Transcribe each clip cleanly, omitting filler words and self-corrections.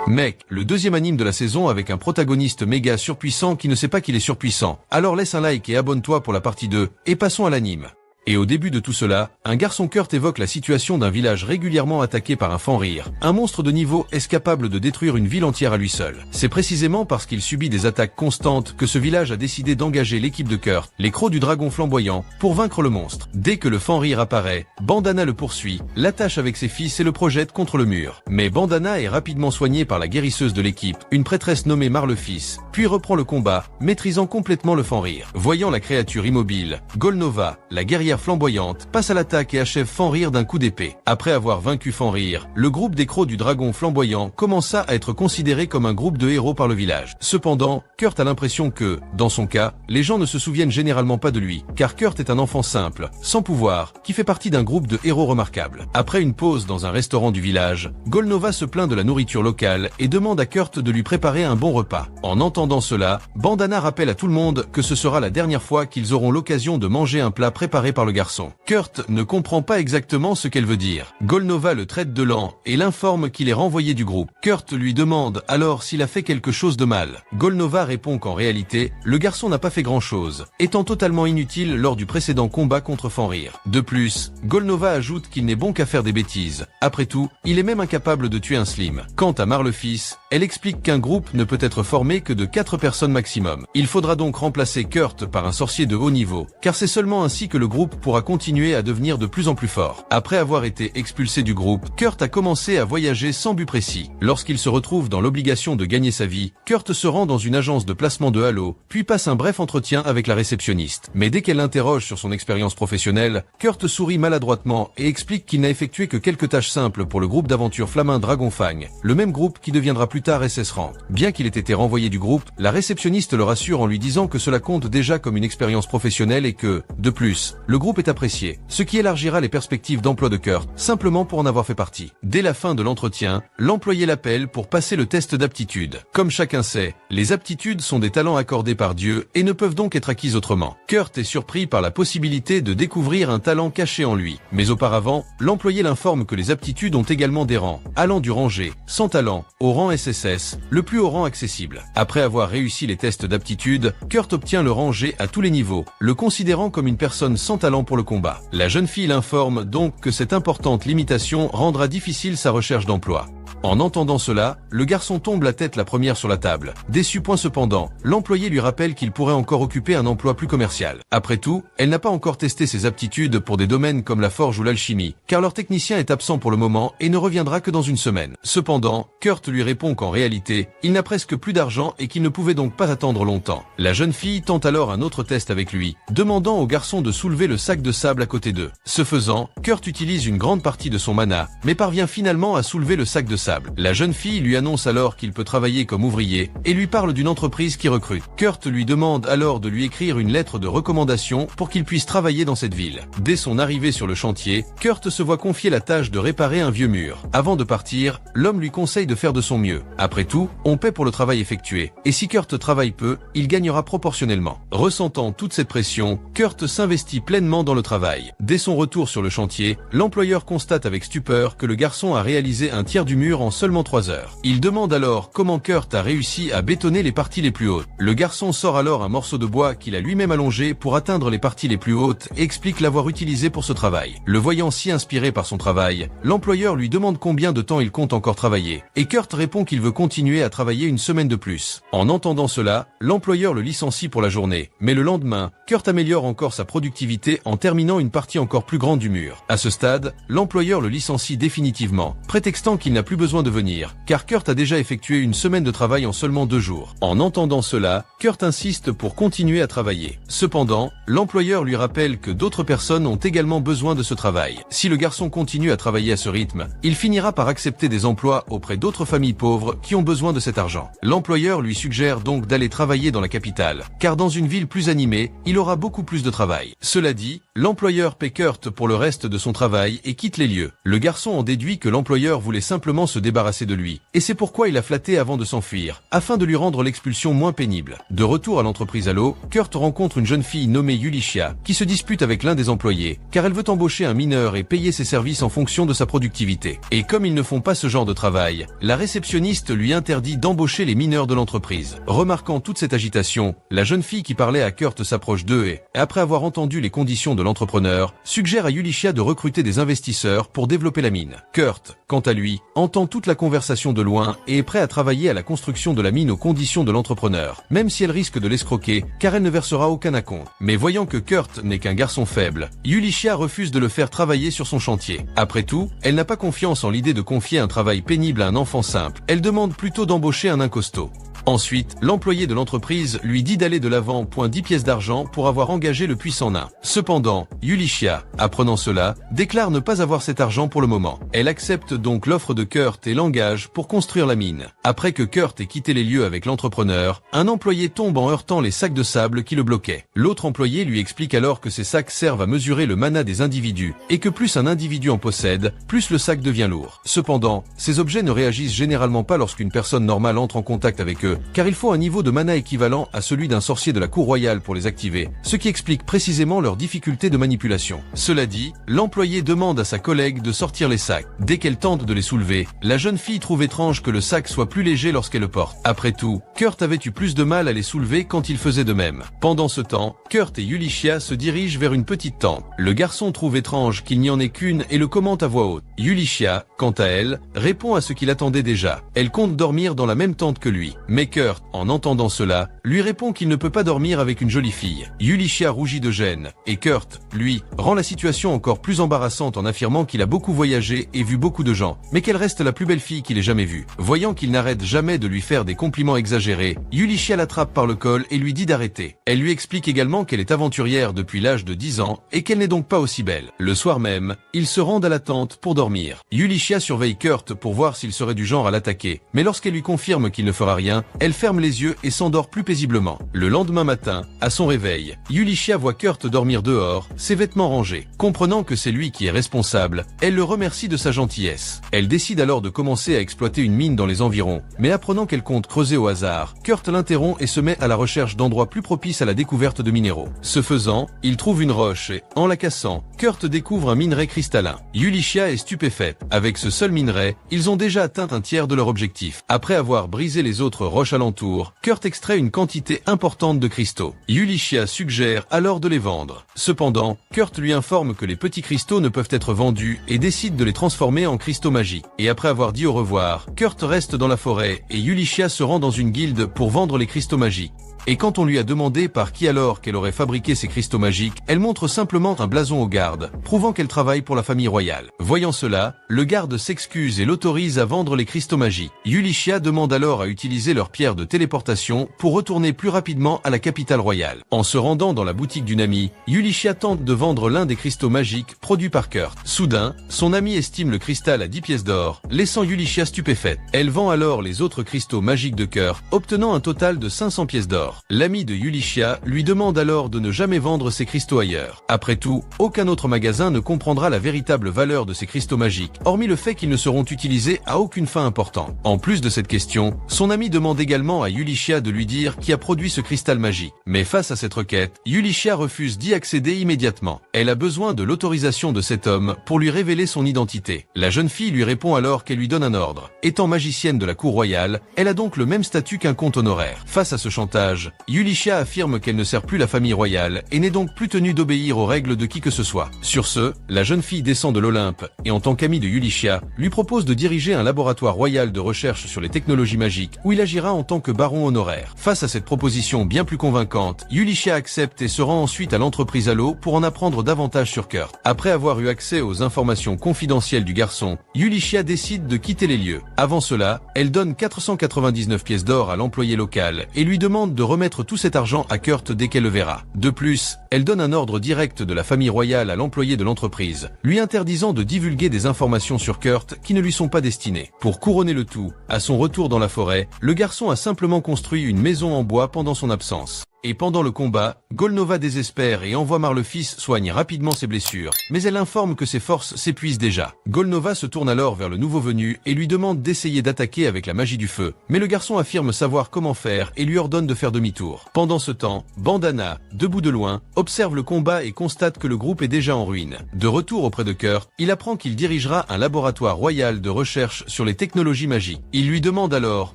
Mec, le deuxième anime de la saison avec un protagoniste méga surpuissant qui ne sait pas qu'il est surpuissant. Alors laisse un like et abonne-toi pour la partie 2, et passons à l'anime. Et au début de tout cela, un garçon Kurt évoque la situation d'un village régulièrement attaqué par un Fenrir, un monstre de niveau est capable de détruire une ville entière à lui seul. C'est précisément parce qu'il subit des attaques constantes que ce village a décidé d'engager l'équipe de Kurt, les crocs du dragon flamboyant, pour vaincre le monstre. Dès que le Fenrir apparaît, Bandana le poursuit, l'attache avec ses fils et le projette contre le mur. Mais Bandana est rapidement soigné par la guérisseuse de l'équipe, une prêtresse nommée Marlefis, puis reprend le combat, maîtrisant complètement le Fenrir. Voyant la créature immobile, Golnova, la guerrière flamboyante, passe à l'attaque et achève Fenrir d'un coup d'épée. Après avoir vaincu Fenrir, le groupe des crocs du dragon flamboyant commença à être considéré comme un groupe de héros par le village. Cependant, Kurt a l'impression que, dans son cas, les gens ne se souviennent généralement pas de lui, car Kurt est un enfant simple, sans pouvoir, qui fait partie d'un groupe de héros remarquables. Après une pause dans un restaurant du village, Golnova se plaint de la nourriture locale et demande à Kurt de lui préparer un bon repas. En entendant cela, Bandana rappelle à tout le monde que ce sera la dernière fois qu'ils auront l'occasion de manger un plat préparé par le garçon. Kurt ne comprend pas exactement ce qu'elle veut dire. Golnova le traite de lent et l'informe qu'il est renvoyé du groupe. Kurt lui demande alors s'il a fait quelque chose de mal. Golnova répond qu'en réalité, le garçon n'a pas fait grand-chose, étant totalement inutile lors du précédent combat contre Fenrir. De plus, Golnova ajoute qu'il n'est bon qu'à faire des bêtises. Après tout, il est même incapable de tuer un Slim. Quant à Marlefis, elle explique qu'un groupe ne peut être formé que de 4 personnes maximum. Il faudra donc remplacer Kurt par un sorcier de haut niveau, car c'est seulement ainsi que le groupe pourra continuer à devenir de plus en plus fort. Après avoir été expulsé du groupe, Kurt a commencé à voyager sans but précis. Lorsqu'il se retrouve dans l'obligation de gagner sa vie, Kurt se rend dans une agence de placement de Halo, puis passe un bref entretien avec la réceptionniste. Mais dès qu'elle l'interroge sur son expérience professionnelle, Kurt sourit maladroitement et explique qu'il n'a effectué que quelques tâches simples pour le groupe d'aventure Flamin Dragonfang, le même groupe qui deviendra plus tard SS Rang. Bien qu'il ait été renvoyé du groupe, la réceptionniste le rassure en lui disant que cela compte déjà comme une expérience professionnelle et que, de plus, le groupe est apprécié, ce qui élargira les perspectives d'emploi de Kurt, simplement pour en avoir fait partie. Dès la fin de l'entretien, l'employé l'appelle pour passer le test d'aptitude. Comme chacun sait, les aptitudes sont des talents accordés par Dieu et ne peuvent donc être acquises autrement. Kurt est surpris par la possibilité de découvrir un talent caché en lui. Mais auparavant, l'employé l'informe que les aptitudes ont également des rangs, allant du rang G, sans talent, au rang SSS, le plus haut rang accessible. Après avoir réussi les tests d'aptitude, Kurt obtient le rang G à tous les niveaux, le considérant comme une personne sans talent pour le combat. La jeune fille l'informe donc que cette importante limitation rendra difficile sa recherche d'emploi. En entendant cela, le garçon tombe la tête la première sur la table. Déçu point cependant, l'employé lui rappelle qu'il pourrait encore occuper un emploi plus commercial. Après tout, elle n'a pas encore testé ses aptitudes pour des domaines comme la forge ou l'alchimie, car leur technicien est absent pour le moment et ne reviendra que dans une semaine. Cependant, Kurt lui répond qu'en réalité, il n'a presque plus d'argent et qu'il ne pouvait donc pas attendre longtemps. La jeune fille tente alors un autre test avec lui, demandant au garçon de soulever le sac de sable à côté d'eux. Ce faisant, Kurt utilise une grande partie de son mana, mais parvient finalement à soulever le sac de sable. La jeune fille lui annonce alors qu'il peut travailler comme ouvrier et lui parle d'une entreprise qui recrute. Kurt lui demande alors de lui écrire une lettre de recommandation pour qu'il puisse travailler dans cette ville. Dès son arrivée sur le chantier, Kurt se voit confier la tâche de réparer un vieux mur. Avant de partir, l'homme lui conseille de faire de son mieux. Après tout, on paie pour le travail effectué. Et si Kurt travaille peu, il gagnera proportionnellement. Ressentant toute cette pression, Kurt s'investit pleinement dans le travail. Dès son retour sur le chantier, l'employeur constate avec stupeur que le garçon a réalisé un tiers du mur en seulement 3 heures. Il demande alors comment Kurt a réussi à bétonner les parties les plus hautes. Le garçon sort alors un morceau de bois qu'il a lui-même allongé pour atteindre les parties les plus hautes et explique l'avoir utilisé pour ce travail. Le voyant si inspiré par son travail, l'employeur lui demande combien de temps il compte encore travailler. Et Kurt répond qu'il veut continuer à travailler une semaine de plus. En entendant cela, l'employeur le licencie pour la journée. Mais le lendemain, Kurt améliore encore sa productivité en terminant une partie encore plus grande du mur. À ce stade, l'employeur le licencie définitivement, prétextant qu'il n'a plus besoin de venir, car Kurt a déjà effectué une semaine de travail en seulement 2 jours. En entendant cela, Kurt insiste pour continuer à travailler. Cependant, l'employeur lui rappelle que d'autres personnes ont également besoin de ce travail. Si le garçon continue à travailler à ce rythme, il finira par accepter des emplois auprès d'autres familles pauvres qui ont besoin de cet argent. L'employeur lui suggère donc d'aller travailler dans la capitale, car dans une ville plus animée, il aura beaucoup plus de travail. Cela dit, l'employeur paie Kurt pour le reste de son travail et quitte les lieux. Le garçon en déduit que l'employeur voulait simplement se se débarrasser de lui, et c'est pourquoi il l'a flatté avant de s'enfuir, afin de lui rendre l'expulsion moins pénible. De retour à l'entreprise Halo, Kurt rencontre une jeune fille nommée Yulichia, qui se dispute avec l'un des employés, car elle veut embaucher un mineur et payer ses services en fonction de sa productivité. Et comme ils ne font pas ce genre de travail, la réceptionniste lui interdit d'embaucher les mineurs de l'entreprise. Remarquant toute cette agitation, la jeune fille qui parlait à Kurt s'approche d'eux et, après avoir entendu les conditions de l'entrepreneur, suggère à Yulichia de recruter des investisseurs pour développer la mine. Kurt, quant à lui, entend toute la conversation de loin et est prêt à travailler à la construction de la mine aux conditions de l'entrepreneur, même si elle risque de l'escroquer, car elle ne versera aucun acompte. Mais voyant que Kurt n'est qu'un garçon faible, Yulichia refuse de le faire travailler sur son chantier. Après tout, elle n'a pas confiance en l'idée de confier un travail pénible à un enfant simple, elle demande plutôt d'embaucher un nain costaud. Ensuite, l'employé de l'entreprise lui dit d'aller de l'avant, 10 pièces d'argent pour avoir engagé le puissant nain. Cependant, Yulichia, apprenant cela, déclare ne pas avoir cet argent pour le moment. Elle accepte donc l'offre de Kurt et l'engage pour construire la mine. Après que Kurt ait quitté les lieux avec l'entrepreneur, un employé tombe en heurtant les sacs de sable qui le bloquaient. L'autre employé lui explique alors que ces sacs servent à mesurer le mana des individus et que plus un individu en possède, plus le sac devient lourd. Cependant, ces objets ne réagissent généralement pas lorsqu'une personne normale entre en contact avec eux, car il faut un niveau de mana équivalent à celui d'un sorcier de la cour royale pour les activer, ce qui explique précisément leur difficulté de manipulation. Cela dit, l'employé demande à sa collègue de sortir les sacs. Dès qu'elle tente de les soulever, la jeune fille trouve étrange que le sac soit plus léger lorsqu'elle le porte. Après tout, Kurt avait eu plus de mal à les soulever quand il faisait de même. Pendant ce temps, Kurt et Yulichia se dirigent vers une petite tente. Le garçon trouve étrange qu'il n'y en ait qu'une et le commente à voix haute. Yulichia, quant à elle, répond à ce qu'il attendait déjà. Elle compte dormir dans la même tente que lui. Mais Kurt, en entendant cela, lui répond qu'il ne peut pas dormir avec une jolie fille. Yulichia rougit de gêne, et Kurt, lui, rend la situation encore plus embarrassante en affirmant qu'il a beaucoup voyagé et vu beaucoup de gens, mais qu'elle reste la plus belle fille qu'il ait jamais vue. Voyant qu'il n'arrête jamais de lui faire des compliments exagérés, Yulichia l'attrape par le col et lui dit d'arrêter. Elle lui explique également qu'elle est aventurière depuis l'âge de 10 ans et qu'elle n'est donc pas aussi belle. Le soir même, ils se rendent à la tente pour dormir. Yulichia surveille Kurt pour voir s'il serait du genre à l'attaquer, mais lorsqu'elle lui confirme qu'il ne fera rien, elle ferme les yeux et s'endort plus paisiblement. Le lendemain matin, à son réveil, Yulichia voit Kurt dormir dehors, ses vêtements rangés. Comprenant que c'est lui qui est responsable, elle le remercie de sa gentillesse. Elle décide alors de commencer à exploiter une mine dans les environs, mais apprenant qu'elle compte creuser au hasard, Kurt l'interrompt et se met à la recherche d'endroits plus propices à la découverte de minéraux. Ce faisant, il trouve une roche et, en la cassant, Kurt découvre un minerai cristallin. Yulichia est stupéfaite. Avec ce seul minerai, ils ont déjà atteint un tiers de leur objectif. Après avoir brisé les autres roches alentour, Kurt extrait une quantité importante de cristaux. Yulichia suggère alors de les vendre. Cependant, Kurt lui informe que les petits cristaux ne peuvent être vendus et décide de les transformer en cristaux magiques. Et après avoir dit au revoir, Kurt reste dans la forêt et Yulichia se rend dans une guilde pour vendre les cristaux magiques. Et quand on lui a demandé par qui alors qu'elle aurait fabriqué ces cristaux magiques, elle montre simplement un blason au garde, prouvant qu'elle travaille pour la famille royale. Voyant cela, le garde s'excuse et l'autorise à vendre les cristaux magiques. Yulichia demande alors à utiliser leur pierre de téléportation pour retourner plus rapidement à la capitale royale. En se rendant dans la boutique d'une amie, Yulichia tente de vendre l'un des cristaux magiques produits par Kurt. Soudain, son amie estime le cristal à 10 pièces d'or, laissant Yulichia stupéfaite. Elle vend alors les autres cristaux magiques de Kurt, obtenant un total de 500 pièces d'or. L'ami de Yulichia lui demande alors de ne jamais vendre ses cristaux ailleurs. Après tout, aucun autre magasin ne comprendra la véritable valeur de ces cristaux magiques, hormis le fait qu'ils ne seront utilisés à aucune fin importante. En plus de cette question, son ami demande également à Yulichia de lui dire qui a produit ce cristal magique. Mais face à cette requête, Yulichia refuse d'y accéder immédiatement. Elle a besoin de l'autorisation de cet homme pour lui révéler son identité. La jeune fille lui répond alors qu'elle lui donne un ordre. Étant magicienne de la cour royale, elle a donc le même statut qu'un comte honoraire. Face à ce chantage, Yulichia affirme qu'elle ne sert plus la famille royale et n'est donc plus tenue d'obéir aux règles de qui que ce soit. Sur ce, la jeune fille descend de l'Olympe et en tant qu'amie de Yulichia, lui propose de diriger un laboratoire royal de recherche sur les technologies magiques où il agira en tant que baron honoraire. Face à cette proposition bien plus convaincante, Yulichia accepte et se rend ensuite à l'entreprise Halo pour en apprendre davantage sur Kurt. Après avoir eu accès aux informations confidentielles du garçon, Yulichia décide de quitter les lieux. Avant cela, elle donne 499 pièces d'or à l'employé local et lui demande de remettre tout cet argent à Kurt dès qu'elle le verra. De plus, elle donne un ordre direct de la famille royale à l'employé de l'entreprise, lui interdisant de divulguer des informations sur Kurt qui ne lui sont pas destinées. Pour couronner le tout, à son retour dans la forêt, le garçon a simplement construit une maison en bois pendant son absence. Et pendant le combat, Golnova désespère et envoie Marlefils soigne rapidement ses blessures, mais elle informe que ses forces s'épuisent déjà. Golnova se tourne alors vers le nouveau venu et lui demande d'essayer d'attaquer avec la magie du feu, mais le garçon affirme savoir comment faire et lui ordonne de faire demi-tour. Pendant ce temps, Bandana, debout de loin, observe le combat et constate que le groupe est déjà en ruine. De retour auprès de Kurt, il apprend qu'il dirigera un laboratoire royal de recherche sur les technologies magiques. Il lui demande alors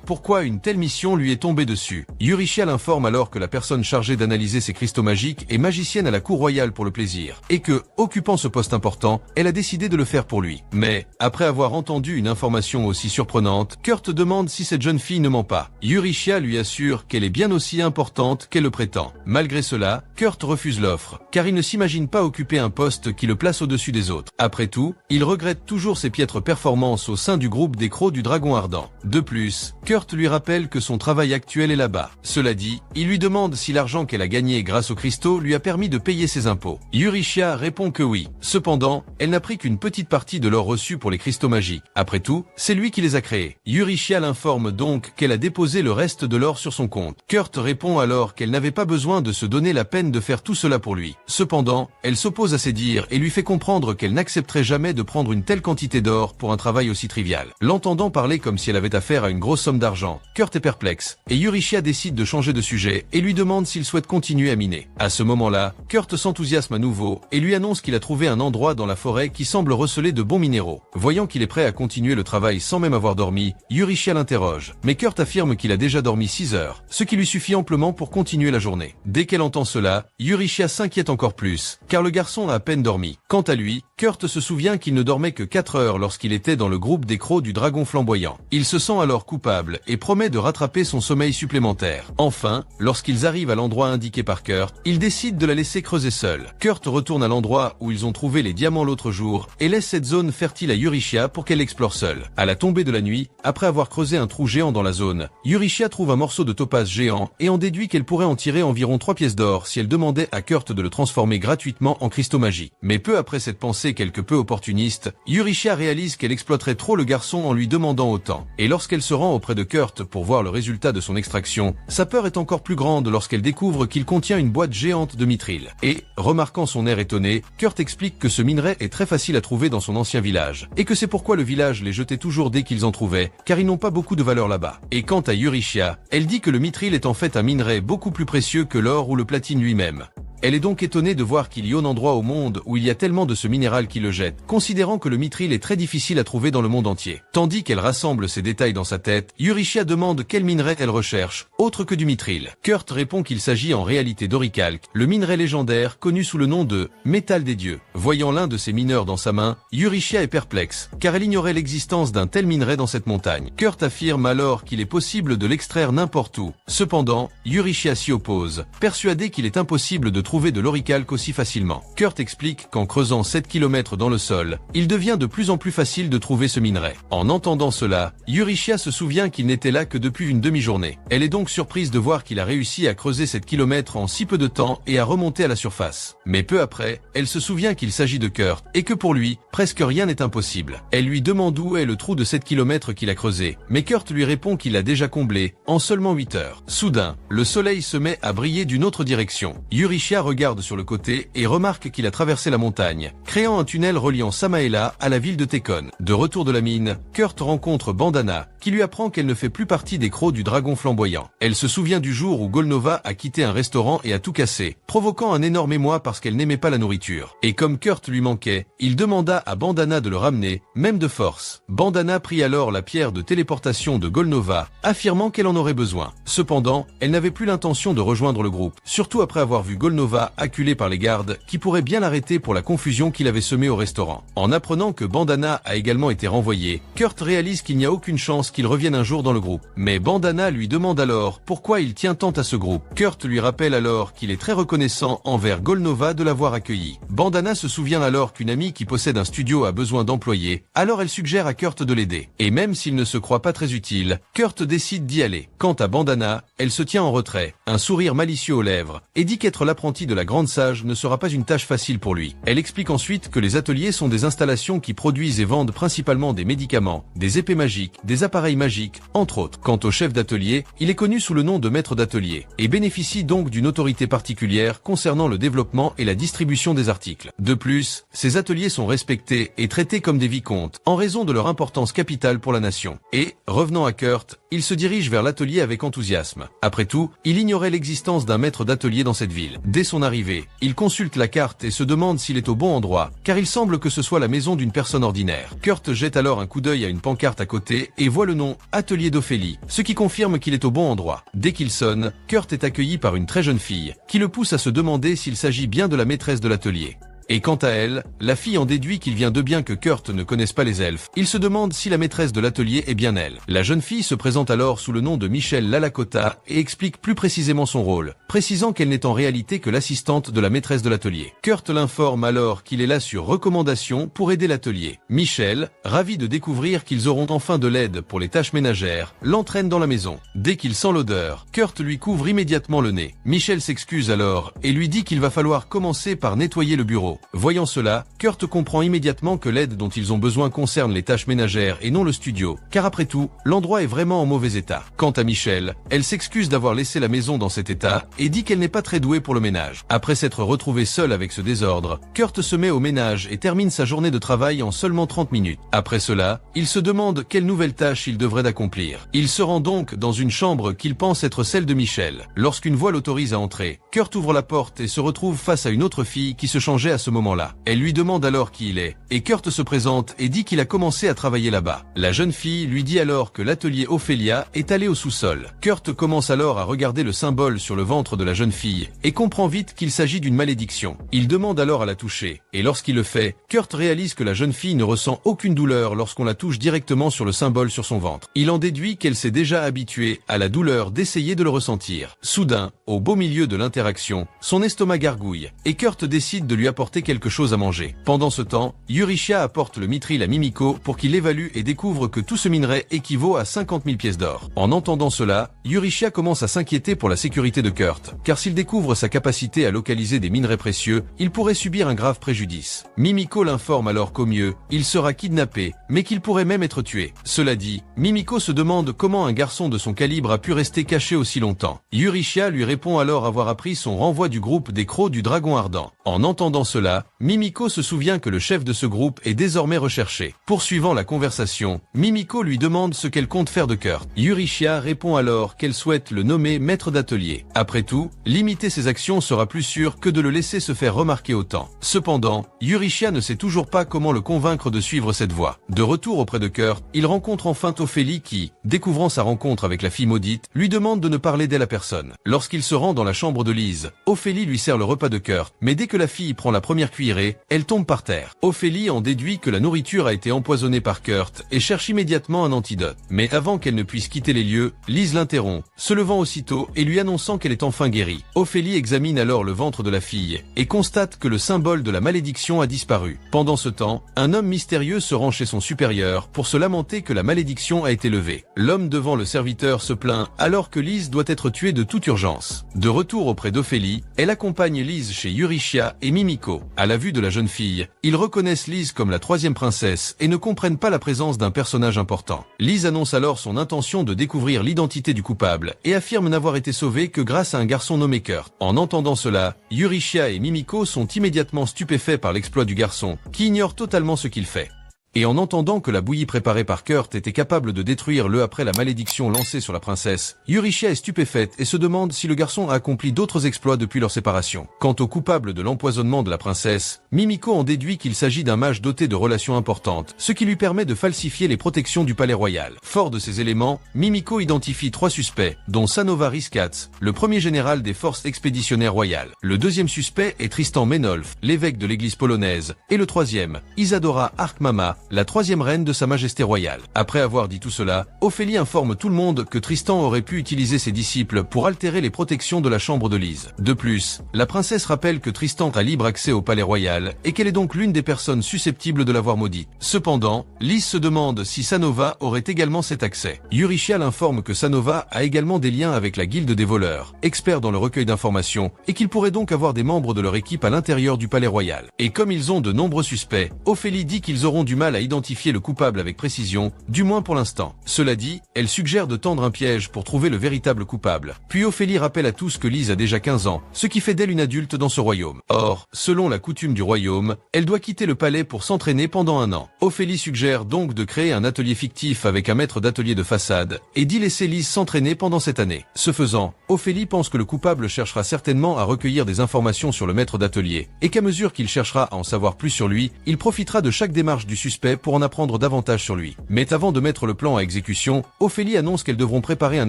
pourquoi une telle mission lui est tombée dessus. Yurishia l'informe alors que la personne chargée d'analyser ces cristaux magiques est magicienne à la cour royale pour le plaisir, et que, occupant ce poste important, elle a décidé de le faire pour lui. Mais, après avoir entendu une information aussi surprenante, Kurt demande si cette jeune fille ne ment pas. Yurishia lui assure qu'elle est bien aussi importante qu'elle le prétend. Malgré cela, Kurt refuse l'offre, car il ne s'imagine pas occuper un poste qui le place au-dessus des autres. Après tout, il regrette toujours ses piètres performances au sein du groupe des Crocs du Dragon Ardent. De plus, Kurt lui rappelle que son travail actuel est là-bas. Cela dit, il lui demande si l'argent qu'elle a gagné grâce aux cristaux lui a permis de payer ses impôts. Yurishia répond que oui. Cependant, elle n'a pris qu'une petite partie de l'or reçu pour les cristaux magiques. Après tout, c'est lui qui les a créés. Yurishia l'informe donc qu'elle a déposé le reste de l'or sur son compte. Kurt répond alors qu'elle n'avait pas besoin de se donner la peine de faire tout cela pour lui. Cependant, elle s'oppose à ses dires et lui fait comprendre qu'elle n'accepterait jamais de prendre une telle quantité d'or pour un travail aussi trivial. L'entendant parler comme si elle avait affaire à une grosse somme d'argent, Kurt est perplexe, et Yurishia décide de changer de sujet et lui demande s'il souhaite continuer à miner. À ce moment-là, Kurt s'enthousiasme à nouveau et lui annonce qu'il a trouvé un endroit dans la forêt qui semble receler de bons minéraux. Voyant qu'il est prêt à continuer le travail sans même avoir dormi, Yurishia l'interroge, mais Kurt affirme qu'il a déjà dormi 6 heures, ce qui lui suffit amplement pour continuer la journée. Dès qu'elle entend cela, Yurishia s'inquiète encore plus, car le garçon a à peine dormi. Quant à lui, Kurt se souvient qu'il ne dormait que 4 heures lorsqu'il était dans le groupe des Crocs du Dragon Flamboyant. Il se sent alors coupable et promet de rattraper son sommeil supplémentaire. Enfin, lorsqu'ils arrivent à l'endroit indiqué par Kurt, il décide de la laisser creuser seule. Kurt retourne à l'endroit où ils ont trouvé les diamants l'autre jour et laisse cette zone fertile à Yurishia pour qu'elle l'explore seule. À la tombée de la nuit, après avoir creusé un trou géant dans la zone, Yurishia trouve un morceau de topaze géant et en déduit qu'elle pourrait en tirer environ 3 pièces d'or si elle demandait à Kurt de le transformer gratuitement en cristaux magiques. Mais peu après cette pensée quelque peu opportuniste, Yurishia réalise qu'elle exploiterait trop le garçon en lui demandant autant. Et lorsqu'elle se rend auprès de Kurt pour voir le résultat de son extraction, sa peur est encore plus grande lorsqu'elle découvre qu'il contient une boîte géante de mithril. Et, remarquant son air étonné, Kurt explique que ce minerai est très facile à trouver dans son ancien village, et que c'est pourquoi le village les jetait toujours dès qu'ils en trouvaient, car ils n'ont pas beaucoup de valeur là-bas. Et quant à Yurishia, elle dit que le mithril est en fait un minerai beaucoup plus précieux que l'or ou le platine lui-même. Elle est donc étonnée de voir qu'il y a un endroit au monde où il y a tellement de ce minéral qui le jette, considérant que le mithril est très difficile à trouver dans le monde entier. Tandis qu'elle rassemble ces détails dans sa tête, Yurishia demande quel minerai elle recherche, autre que du mithril. Kurt répond qu'il s'agit en réalité d'oricalque, le minerai légendaire connu sous le nom de métal des dieux. Voyant l'un de ces mineurs dans sa main, Yurishia est perplexe, car elle ignorait l'existence d'un tel minerai dans cette montagne. Kurt affirme alors qu'il est possible de l'extraire n'importe où. Cependant, Yurishia s'y oppose, persuadé qu'il est impossible de trouver de l'oricalque aussi facilement. Kurt explique qu'en creusant 7 km dans le sol, il devient de plus en plus facile de trouver ce minerai. En entendant cela, Yurishia se souvient qu'il n'était là que depuis une demi-journée. Elle est donc surprise de voir qu'il a réussi à creuser 7 km en si peu de temps et à remonter à la surface. Mais peu après, elle se souvient qu'il s'agit de Kurt et que pour lui, presque rien n'est impossible. Elle lui demande où est le trou de 7 km qu'il a creusé, mais Kurt lui répond qu'il l'a déjà comblé en seulement 8 heures. Soudain, le soleil se met à briller d'une autre direction. Yurishia regarde sur le côté et remarque qu'il a traversé la montagne, créant un tunnel reliant Samaela à la ville de Tekon. De retour de la mine, Kurt rencontre Bandana, qui lui apprend qu'elle ne fait plus partie des Crocs du Dragon Flamboyant. Elle se souvient du jour où Golnova a quitté un restaurant et a tout cassé, provoquant un énorme émoi parce qu'elle n'aimait pas la nourriture. Et comme Kurt lui manquait, il demanda à Bandana de le ramener, même de force. Bandana prit alors la pierre de téléportation de Golnova, affirmant qu'elle en aurait besoin. Cependant, elle n'avait plus l'intention de rejoindre le groupe, surtout après avoir vu Golnova acculé par les gardes qui pourraient bien l'arrêter pour la confusion qu'il avait semée au restaurant. En apprenant que Bandana a également été renvoyé, Kurt réalise qu'il n'y a aucune chance qu'il revienne un jour dans le groupe. Mais Bandana lui demande alors pourquoi il tient tant à ce groupe. Kurt lui rappelle alors qu'il est très reconnaissant envers Golnova de l'avoir accueilli. Bandana se souvient alors qu'une amie qui possède un studio a besoin d'employés, alors elle suggère à Kurt de l'aider. Et même s'il ne se croit pas très utile, Kurt décide d'y aller. Quant à Bandana, elle se tient en retrait, un sourire malicieux aux lèvres, et dit qu'être l'apprenti l'apprenti de la grande sage ne sera pas une tâche facile pour lui. Elle explique ensuite que les ateliers sont des installations qui produisent et vendent principalement des médicaments, des épées magiques, des appareils magiques, entre autres. Quant au chef d'atelier, il est connu sous le nom de maître d'atelier, et bénéficie donc d'une autorité particulière concernant le développement et la distribution des articles. De plus, ces ateliers sont respectés et traités comme des vicomtes, en raison de leur importance capitale pour la nation. Et, revenant à Kurt, il se dirige vers l'atelier avec enthousiasme. Après tout, il ignorait l'existence d'un maître d'atelier dans cette ville. Dès son arrivée, il consulte la carte et se demande s'il est au bon endroit, car il semble que ce soit la maison d'une personne ordinaire. Kurt jette alors un coup d'œil à une pancarte à côté et voit le nom « Atelier d'Ophélie », ce qui confirme qu'il est au bon endroit. Dès qu'il sonne, Kurt est accueilli par une très jeune fille, qui le pousse à se demander s'il s'agit bien de la maîtresse de l'atelier. Et quant à elle, la fille en déduit qu'il vient de bien que Kurt ne connaisse pas les elfes. Il se demande si la maîtresse de l'atelier est bien elle. La jeune fille se présente alors sous le nom de Michelle Lalakota et explique plus précisément son rôle, précisant qu'elle n'est en réalité que l'assistante de la maîtresse de l'atelier. Kurt l'informe alors qu'il est là sur recommandation pour aider l'atelier. Michelle, ravie de découvrir qu'ils auront enfin de l'aide pour les tâches ménagères, l'entraîne dans la maison. Dès qu'il sent l'odeur, Kurt lui couvre immédiatement le nez. Michelle s'excuse alors et lui dit qu'il va falloir commencer par nettoyer le bureau. Voyant cela, Kurt comprend immédiatement que l'aide dont ils ont besoin concerne les tâches ménagères et non le studio, car après tout, l'endroit est vraiment en mauvais état. Quant à Michelle, elle s'excuse d'avoir laissé la maison dans cet état et dit qu'elle n'est pas très douée pour le ménage. Après s'être retrouvée seule avec ce désordre, Kurt se met au ménage et termine sa journée de travail en seulement 30 minutes. Après cela, il se demande quelle nouvelle tâche il devrait accomplir. Il se rend donc dans une chambre qu'il pense être celle de Michelle. Lorsqu'une voix l'autorise à entrer, Kurt ouvre la porte et se retrouve face à une autre fille qui se changeait à ce moment-là. Elle lui demande alors qui il est, et Kurt se présente et dit qu'il a commencé à travailler là-bas. La jeune fille lui dit alors que l'atelier Ophélia est allé au sous-sol. Kurt commence alors à regarder le symbole sur le ventre de la jeune fille, et comprend vite qu'il s'agit d'une malédiction. Il demande alors à la toucher, et lorsqu'il le fait, Kurt réalise que la jeune fille ne ressent aucune douleur lorsqu'on la touche directement sur le symbole sur son ventre. Il en déduit qu'elle s'est déjà habituée à la douleur d'essayer de le ressentir. Soudain, au beau milieu de l'interaction, son estomac gargouille, et Kurt décide de lui apporter quelque chose à manger. Pendant ce temps, Eurychia apporte le mithril à Mimiko pour qu'il l'évalue et découvre que tout ce minerai équivaut à 50 000 pièces d'or. En entendant cela, Eurychia commence à s'inquiéter pour la sécurité de Kurt, car s'il découvre sa capacité à localiser des minerais précieux, il pourrait subir un grave préjudice. Mimiko l'informe alors qu'au mieux, il sera kidnappé, mais qu'il pourrait même être tué. Cela dit, Mimiko se demande comment un garçon de son calibre a pu rester caché aussi longtemps. Eurychia lui répond alors avoir appris son renvoi du groupe des Crocs du Dragon Ardent. En entendant cela, Mimiko se souvient que le chef de ce groupe est désormais recherché. Poursuivant la conversation, Mimiko lui demande ce qu'elle compte faire de Kurt. Eurychia répond alors qu'elle souhaite le nommer maître d'atelier. Après tout, limiter ses actions sera plus sûr que de le laisser se faire remarquer autant. Cependant, Eurychia ne sait toujours pas comment le convaincre de suivre cette voie. De retour auprès de Kurt, il rencontre enfin Ophélie qui, découvrant sa rencontre avec la fille maudite, lui demande de ne parler d'elle à personne. Lorsqu'il se rend dans la chambre de Lise, Ophélie lui sert le repas de Kurt, mais dès que la fille prend la première cuillerée, elle tombe par terre. Ophélie en déduit que la nourriture a été empoisonnée par Kurt et cherche immédiatement un antidote. Mais avant qu'elle ne puisse quitter les lieux, Lise l'interrompt, se levant aussitôt et lui annonçant qu'elle est enfin guérie. Ophélie examine alors le ventre de la fille et constate que le symbole de la malédiction a disparu. Pendant ce temps, un homme mystérieux se rend chez son supérieur pour se lamenter que la malédiction a été levée. L'homme devant le serviteur se plaint alors que Lise doit être tuée de toute urgence. De retour auprès d'Ophélie, elle accompagne Lise chez Eurychia et Mimiko. À la vue de la jeune fille, ils reconnaissent Lise comme la troisième princesse et ne comprennent pas la présence d'un personnage important. Lise annonce alors son intention de découvrir l'identité du coupable et affirme n'avoir été sauvée que grâce à un garçon nommé Kurt. En entendant cela, Eurychia et Mimiko sont immédiatement stupéfaits par l'exploit du garçon, qui ignore totalement ce qu'il fait. Et en entendant que la bouillie préparée par Kurt était capable de détruire le après la malédiction lancée sur la princesse, Eurychia est stupéfaite et se demande si le garçon a accompli d'autres exploits depuis leur séparation. Quant au coupable de l'empoisonnement de la princesse, Mimiko en déduit qu'il s'agit d'un mage doté de relations importantes, ce qui lui permet de falsifier les protections du palais royal. Fort de ces éléments, Mimiko identifie 3 suspects, dont Sanova Riskatz, le premier général des forces expéditionnaires royales. Le deuxième suspect est Tristan Menolf, l'évêque de l'église polonaise, et le troisième, Isadora Arkmama, la troisième reine de Sa Majesté royale. Après avoir dit tout cela, Ophélie informe tout le monde que Tristan aurait pu utiliser ses disciples pour altérer les protections de la chambre de Lise. De plus, la princesse rappelle que Tristan a libre accès au palais royal et qu'elle est donc l'une des personnes susceptibles de l'avoir maudite. Cependant, Lise se demande si Sanova aurait également cet accès. Eurychia l'informe que Sanova a également des liens avec la guilde des voleurs, experts dans le recueil d'informations, et qu'il pourrait donc avoir des membres de leur équipe à l'intérieur du palais royal. Et comme ils ont de nombreux suspects, Ophélie dit qu'ils auront du mal à identifier le coupable avec précision, du moins pour l'instant. Cela dit, elle suggère de tendre un piège pour trouver le véritable coupable. Puis Ophélie rappelle à tous que Lise a déjà 15 ans, ce qui fait d'elle une adulte dans ce royaume. Or, selon la coutume du royaume, elle doit quitter le palais pour s'entraîner pendant un an. Ophélie suggère donc de créer un atelier fictif avec un maître d'atelier de façade et d'y laisser Lise s'entraîner pendant cette année. Ce faisant, Ophélie pense que le coupable cherchera certainement à recueillir des informations sur le maître d'atelier et qu'à mesure qu'il cherchera à en savoir plus sur lui, il profitera de chaque démarche du suspect pour en apprendre davantage sur lui. Mais avant de mettre le plan à exécution, Ophélie annonce qu'elles devront préparer un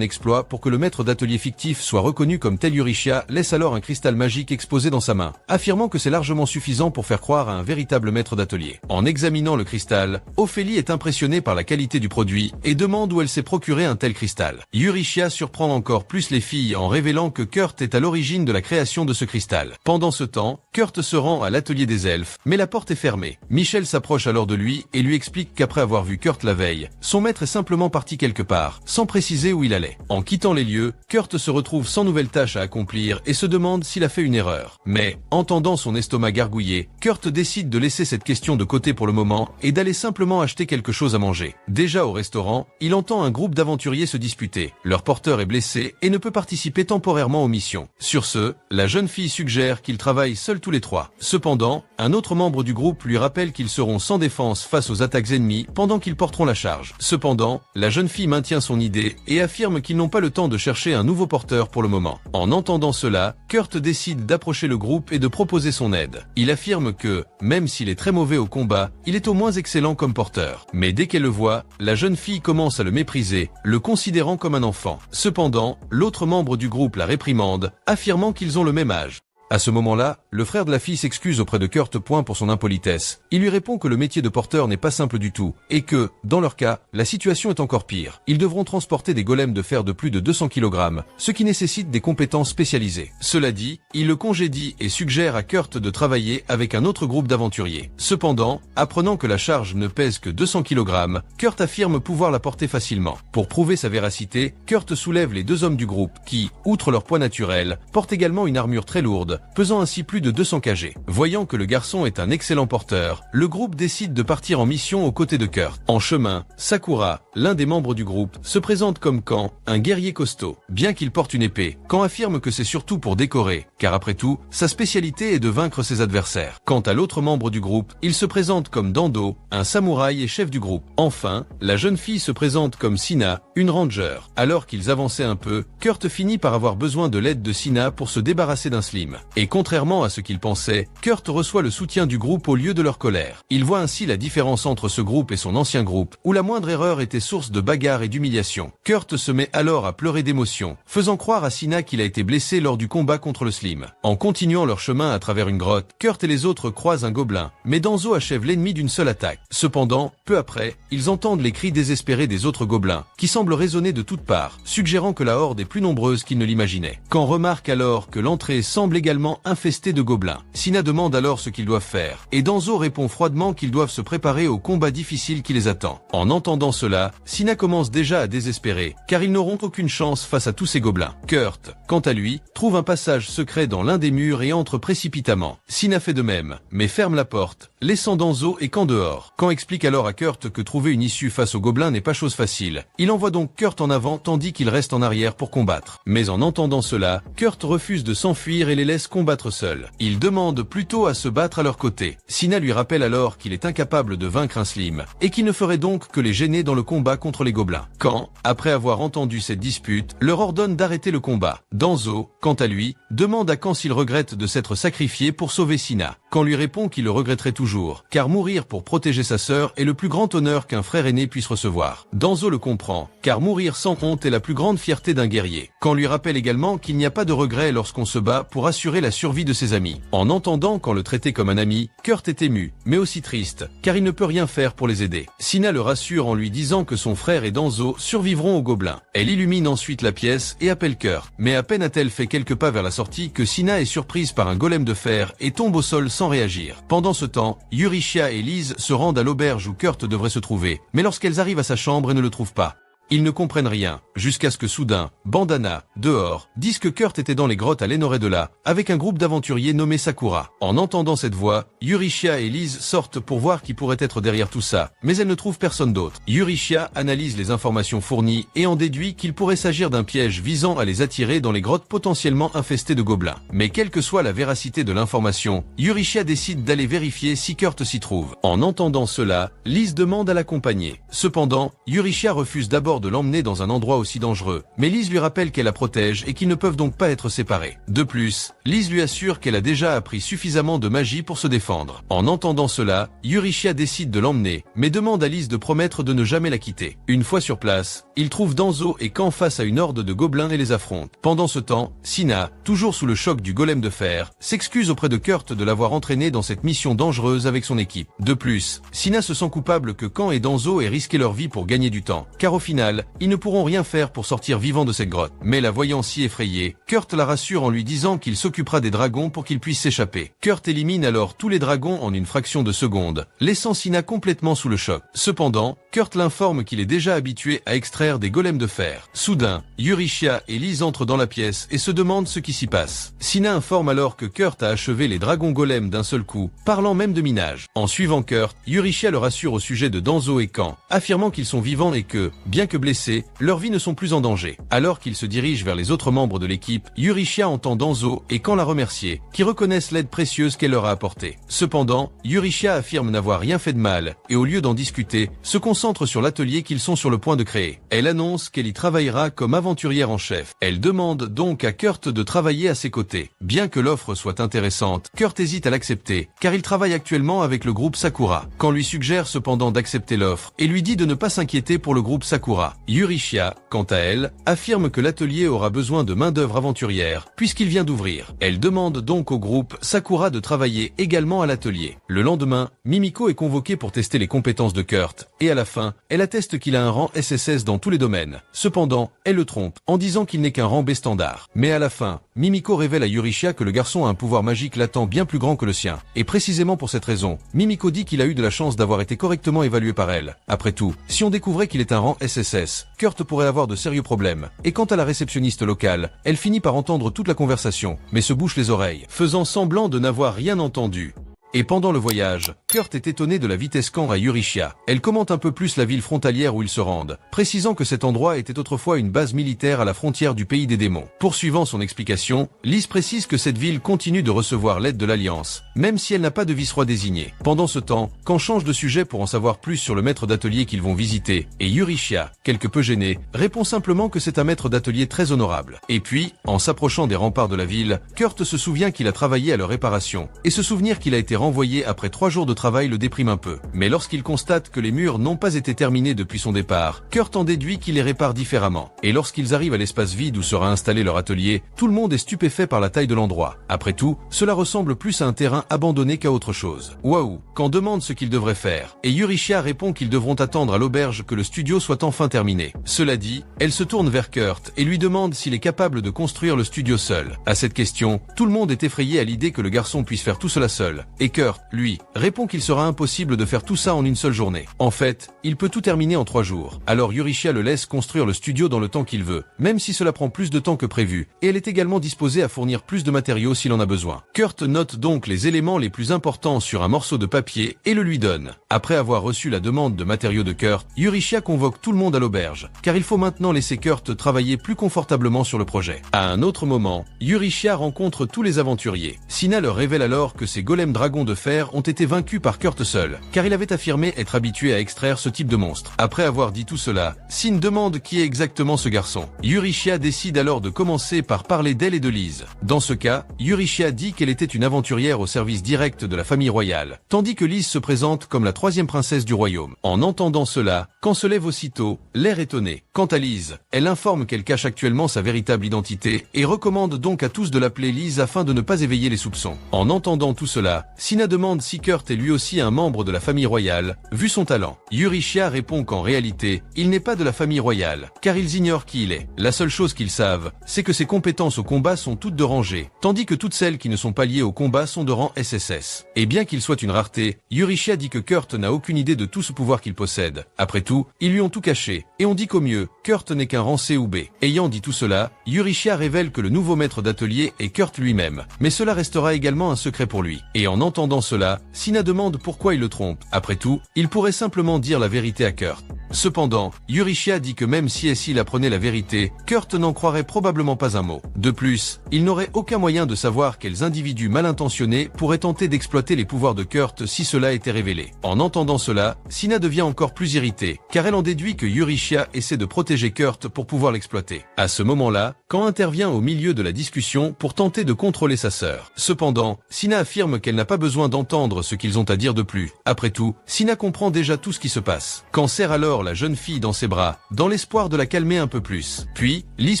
exploit pour que le maître d'atelier fictif soit reconnu comme tel. Eurychia laisse alors un cristal magique exposé dans sa main, affirmant que c'est largement suffisant pour faire croire à un véritable maître d'atelier. En examinant le cristal, Ophélie est impressionnée par la qualité du produit et demande où elle s'est procuré un tel cristal. Eurychia surprend encore plus les filles en révélant que Kurt est à l'origine de la création de ce cristal. Pendant ce temps, Kurt se rend à l'atelier des elfes, mais la porte est fermée. Michel s'approche alors de lui et lui explique qu'après avoir vu Kurt la veille, son maître est simplement parti quelque part, sans préciser où il allait. En quittant les lieux, Kurt se retrouve sans nouvelle tâche à accomplir et se demande s'il a fait une erreur. Mais, entendant son estomac gargouiller, Kurt décide de laisser cette question de côté pour le moment et d'aller simplement acheter quelque chose à manger. Déjà au restaurant, il entend un groupe d'aventuriers se disputer. Leur porteur est blessé et ne peut participer temporairement aux missions. Sur ce, la jeune fille suggère qu'ils travaillent seuls tous les trois. Cependant, un autre membre du groupe lui rappelle qu'ils seront sans défense face aux attaques ennemies pendant qu'ils porteront la charge. Cependant, la jeune fille maintient son idée et affirme qu'ils n'ont pas le temps de chercher un nouveau porteur pour le moment. En entendant cela, Kurt décide d'approcher le groupe et de proposer son aide. Il affirme que, même s'il est très mauvais au combat, il est au moins excellent comme porteur. Mais dès qu'elle le voit, la jeune fille commence à le mépriser, le considérant comme un enfant. Cependant, l'autre membre du groupe la réprimande, affirmant qu'ils ont le même âge. À ce moment-là, le frère de la fille s'excuse auprès de Kurt pour son impolitesse. Il lui répond que le métier de porteur n'est pas simple du tout, et que, dans leur cas, la situation est encore pire. Ils devront transporter des golems de fer de plus de 200 kg, ce qui nécessite des compétences spécialisées. Cela dit, il le congédie et suggère à Kurt de travailler avec un autre groupe d'aventuriers. Cependant, apprenant que la charge ne pèse que 200 kg, Kurt affirme pouvoir la porter facilement. Pour prouver sa véracité, Kurt soulève les deux hommes du groupe qui, outre leur poids naturel, portent également une armure très lourde, pesant ainsi plus de 200 kg. Voyant que le garçon est un excellent porteur, le groupe décide de partir en mission aux côtés de Kurt. En chemin, Sakura, l'un des membres du groupe, se présente comme Kan, un guerrier costaud. Bien qu'il porte une épée, Kan affirme que c'est surtout pour décorer, car après tout, sa spécialité est de vaincre ses adversaires. Quant à l'autre membre du groupe, il se présente comme Dando, un samouraï et chef du groupe. Enfin, la jeune fille se présente comme Sina, une ranger. Alors qu'ils avançaient un peu, Kurt finit par avoir besoin de l'aide de Sina pour se débarrasser d'un slim. Et contrairement à ce qu'il pensait, Kurt reçoit le soutien du groupe au lieu de leur colère. Il voit ainsi la différence entre ce groupe et son ancien groupe, où la moindre erreur était source de bagarre et d'humiliation. Kurt se met alors à pleurer d'émotion, faisant croire à Sina qu'il a été blessé lors du combat contre le slim. En continuant leur chemin à travers une grotte, Kurt et les autres croisent un gobelin, mais Danzo achève l'ennemi d'une seule attaque. Cependant, peu après, ils entendent les cris désespérés des autres gobelins, qui semblent résonner de toutes parts, suggérant que la horde est plus nombreuse qu'ils ne l'imaginaient. Kan remarque alors que l'entrée semble également infesté de gobelins. Sina demande alors ce qu'ils doivent faire, et Danzo répond froidement qu'ils doivent se préparer au combat difficile qui les attend. En entendant cela, Sina commence déjà à désespérer, car ils n'auront aucune chance face à tous ces gobelins. Kurt, quant à lui, trouve un passage secret dans l'un des murs et entre précipitamment. Sina fait de même, mais ferme la porte, laissant Danzo et Kan dehors. Kan explique alors à Kurt que trouver une issue face aux gobelins n'est pas chose facile. Il envoie donc Kurt en avant tandis qu'il reste en arrière pour combattre. Mais en entendant cela, Kurt refuse de s'enfuir et les laisse combattre seul. Il demande plutôt à se battre à leur côté. Sina lui rappelle alors qu'il est incapable de vaincre un slim, et qu'il ne ferait donc que les gêner dans le combat contre les gobelins. Kan, après avoir entendu cette dispute, leur ordonne d'arrêter le combat. Danzo, quant à lui, demande à Kan s'il regrette de s'être sacrifié pour sauver Sina. Kan lui répond qu'il le regretterait toujours, car mourir pour protéger sa sœur est le plus grand honneur qu'un frère aîné puisse recevoir. Danzo le comprend, car mourir sans honte est la plus grande fierté d'un guerrier. Kan lui rappelle également qu'il n'y a pas de regret lorsqu'on se bat pour assurer assurer la survie de ses amis. En entendant qu'on le traitait comme un ami, Kurt est ému, mais aussi triste, car il ne peut rien faire pour les aider. Sina le rassure en lui disant que son frère et Danzo survivront aux gobelins. Elle illumine ensuite la pièce et appelle Kurt. Mais à peine a-t-elle fait quelques pas vers la sortie que Sina est surprise par un golem de fer et tombe au sol sans réagir. Pendant ce temps, Yurishia et Liz se rendent à l'auberge où Kurt devrait se trouver, mais lorsqu'elles arrivent à sa chambre et ne le trouvent pas, ils ne comprennent rien, jusqu'à ce que soudain, Bandana, dehors, disent que Kurt était dans les grottes à l'Enoredela, avec un groupe d'aventuriers nommé Sakura. En entendant cette voix, Yurishia et Liz sortent pour voir qui pourrait être derrière tout ça, mais elles ne trouvent personne d'autre. Yurishia analyse les informations fournies et en déduit qu'il pourrait s'agir d'un piège visant à les attirer dans les grottes potentiellement infestées de gobelins. Mais quelle que soit la véracité de l'information, Yurishia décide d'aller vérifier si Kurt s'y trouve. En entendant cela, Liz demande à l'accompagner. Cependant, Yurishia refuse d'abord de l'emmener dans un endroit aussi dangereux, mais Liz lui rappelle qu'elle la protège et qu'ils ne peuvent donc pas être séparés. De plus, Liz lui assure qu'elle a déjà appris suffisamment de magie pour se défendre. En entendant cela, Yurishia décide de l'emmener, mais demande à Liz de promettre de ne jamais la quitter. Une fois sur place, il trouve Danzo et Kan face à une horde de gobelins et les affronte. Pendant ce temps, Sina, toujours sous le choc du golem de fer, s'excuse auprès de Kurt de l'avoir entraîné dans cette mission dangereuse avec son équipe. De plus, Sina se sent coupable que Kan et Danzo aient risqué leur vie pour gagner du temps, car au final, ils ne pourront rien faire pour sortir vivants de cette grotte. Mais la voyant si effrayée, Kurt la rassure en lui disant qu'il s'occupera des dragons pour qu'ils puissent s'échapper. Kurt élimine alors tous les dragons en une fraction de seconde, laissant Sina complètement sous le choc. Cependant, Kurt l'informe qu'il est déjà habitué à extraire des golems de fer. Soudain, Yurishia et Liz entrent dans la pièce et se demandent ce qui s'y passe. Sina informe alors que Kurt a achevé les dragons golems d'un seul coup, parlant même de minage. En suivant Kurt, Yurishia le rassure au sujet de Danzo et Kan, affirmant qu'ils sont vivants et que, bien que blessés, leurs vies ne sont plus en danger. Alors qu'il se dirige vers les autres membres de l'équipe, Yurishia entend Danzo et Kan la remercier, qui reconnaissent l'aide précieuse qu'elle leur a apportée. Cependant, Yurishia affirme n'avoir rien fait de mal, et au lieu d'en discuter, se concentre sur l'atelier qu'ils sont sur le point de créer. Elle annonce qu'elle y travaillera comme aventurière en chef. Elle demande donc à Kurt de travailler à ses côtés. Bien que l'offre soit intéressante, Kurt hésite à l'accepter, car il travaille actuellement avec le groupe Sakura. Kan lui suggère cependant d'accepter l'offre, et lui dit de ne pas s'inquiéter pour le groupe Sakura. Yurishia, quant à elle, affirme que l'atelier aura besoin de main-d'œuvre aventurière, puisqu'il vient d'ouvrir. Elle demande donc au groupe Sakura de travailler également à l'atelier. Le lendemain, Mimiko est convoquée pour tester les compétences de Kurt, et à la fin, elle atteste qu'il a un rang SSS dans tous les domaines. Cependant, elle le trompe, en disant qu'il n'est qu'un rang B standard. Mais à la fin, Mimiko révèle à Yurishia que le garçon a un pouvoir magique latent bien plus grand que le sien. Et précisément pour cette raison, Mimiko dit qu'il a eu de la chance d'avoir été correctement évalué par elle. Après tout, si on découvrait qu'il est un rang SSS, Kurt pourrait avoir de sérieux problèmes. Et quant à la réceptionniste locale, elle finit par entendre toute la conversation, mais se bouche les oreilles, faisant semblant de n'avoir rien entendu. Et pendant le voyage, Kurt est étonné de la vitesse qu'en Yurishia. Elle commente un peu plus la ville frontalière où ils se rendent, précisant que cet endroit était autrefois une base militaire à la frontière du pays des démons. Poursuivant son explication, Liz précise que cette ville continue de recevoir l'aide de l'Alliance, même si elle n'a pas de vice-roi désigné. Pendant ce temps, Kan change de sujet pour en savoir plus sur le maître d'atelier qu'ils vont visiter, et Yurishia, quelque peu gêné, répond simplement que c'est un maître d'atelier très honorable. Et puis, en s'approchant des remparts de la ville, Kurt se souvient qu'il a travaillé à leur réparation, et se souvenir qu'il a été renvoyé après 3 jours de travail le déprime un peu. Mais lorsqu'il constate que les murs n'ont pas été terminés depuis son départ, Kurt en déduit qu'il les répare différemment. Et lorsqu'ils arrivent à l'espace vide où sera installé leur atelier, tout le monde est stupéfait par la taille de l'endroit. Après tout, cela ressemble plus à un terrain abandonné qu'à autre chose. Waouh! Kan demande ce qu'ils devraient faire, et Yurishia répond qu'ils devront attendre à l'auberge que le studio soit enfin terminé. Cela dit, elle se tourne vers Kurt et lui demande s'il est capable de construire le studio seul. À cette question, tout le monde est effrayé à l'idée que le garçon puisse faire tout cela seul. Et Kurt, lui, répond qu'il sera impossible de faire tout ça en une seule journée. En fait, il peut tout terminer en 3 jours. Alors Yurishia le laisse construire le studio dans le temps qu'il veut, même si cela prend plus de temps que prévu, et elle est également disposée à fournir plus de matériaux s'il en a besoin. Kurt note donc les éléments les plus importants sur un morceau de papier et le lui donne. Après avoir reçu la demande de matériaux de Kurt, Yurishia convoque tout le monde à l'auberge, car il faut maintenant laisser Kurt travailler plus confortablement sur le projet. À un autre moment, Yurishia rencontre tous les aventuriers. Sina leur révèle alors que ces golems dragons de fer ont été vaincus par Kurt seul, car il avait affirmé être habitué à extraire ce type de monstre. Après avoir dit tout cela, Sin demande qui est exactement ce garçon. Yurishia décide alors de commencer par parler d'elle et de Liz. Dans ce cas, Yurishia dit qu'elle était une aventurière au service direct de la famille royale, tandis que Liz se présente comme la 3e princesse du royaume. En entendant cela, Kan se lève aussitôt, l'air étonné. Quant à Liz, elle informe qu'elle cache actuellement sa véritable identité et recommande donc à tous de l'appeler Liz afin de ne pas éveiller les soupçons. En entendant tout cela, Sina demande si Kurt est lui aussi un membre de la famille royale, vu son talent. Eurychia répond qu'en réalité, il n'est pas de la famille royale, car ils ignorent qui il est. La seule chose qu'ils savent, c'est que ses compétences au combat sont toutes de rangée, tandis que toutes celles qui ne sont pas liées au combat sont de rang SSS. Et bien qu'il soit une rareté, Eurychia dit que Kurt n'a aucune idée de tout ce pouvoir qu'il possède. Après tout, ils lui ont tout caché, et on dit qu'au mieux, Kurt n'est qu'un rang C ou B. Ayant dit tout cela, Eurychia révèle que le nouveau maître d'atelier est Kurt lui-même, mais cela restera également un secret pour lui. Et en entendant cela, Sina demande pourquoi il le trompe. Après tout, il pourrait simplement dire la vérité à Kurt. Cependant, Eurychia dit que même si SL apprenait la vérité, Kurt n'en croirait probablement pas un mot. De plus, il n'aurait aucun moyen de savoir quels individus mal intentionnés pourraient tenter d'exploiter les pouvoirs de Kurt si cela était révélé. En entendant cela, Sina devient encore plus irritée, car elle en déduit que Eurychia essaie de protéger Kurt pour pouvoir l'exploiter. À ce moment-là, Quand intervient au milieu de la discussion pour tenter de contrôler sa sœur. Cependant, Sina affirme qu'elle n'a pas besoin d'entendre ce qu'ils ont à dire de plus. Après tout, Sina comprend déjà tout ce qui se passe. Quand serre alors la jeune fille dans ses bras, dans l'espoir de la calmer un peu plus. Puis, Liz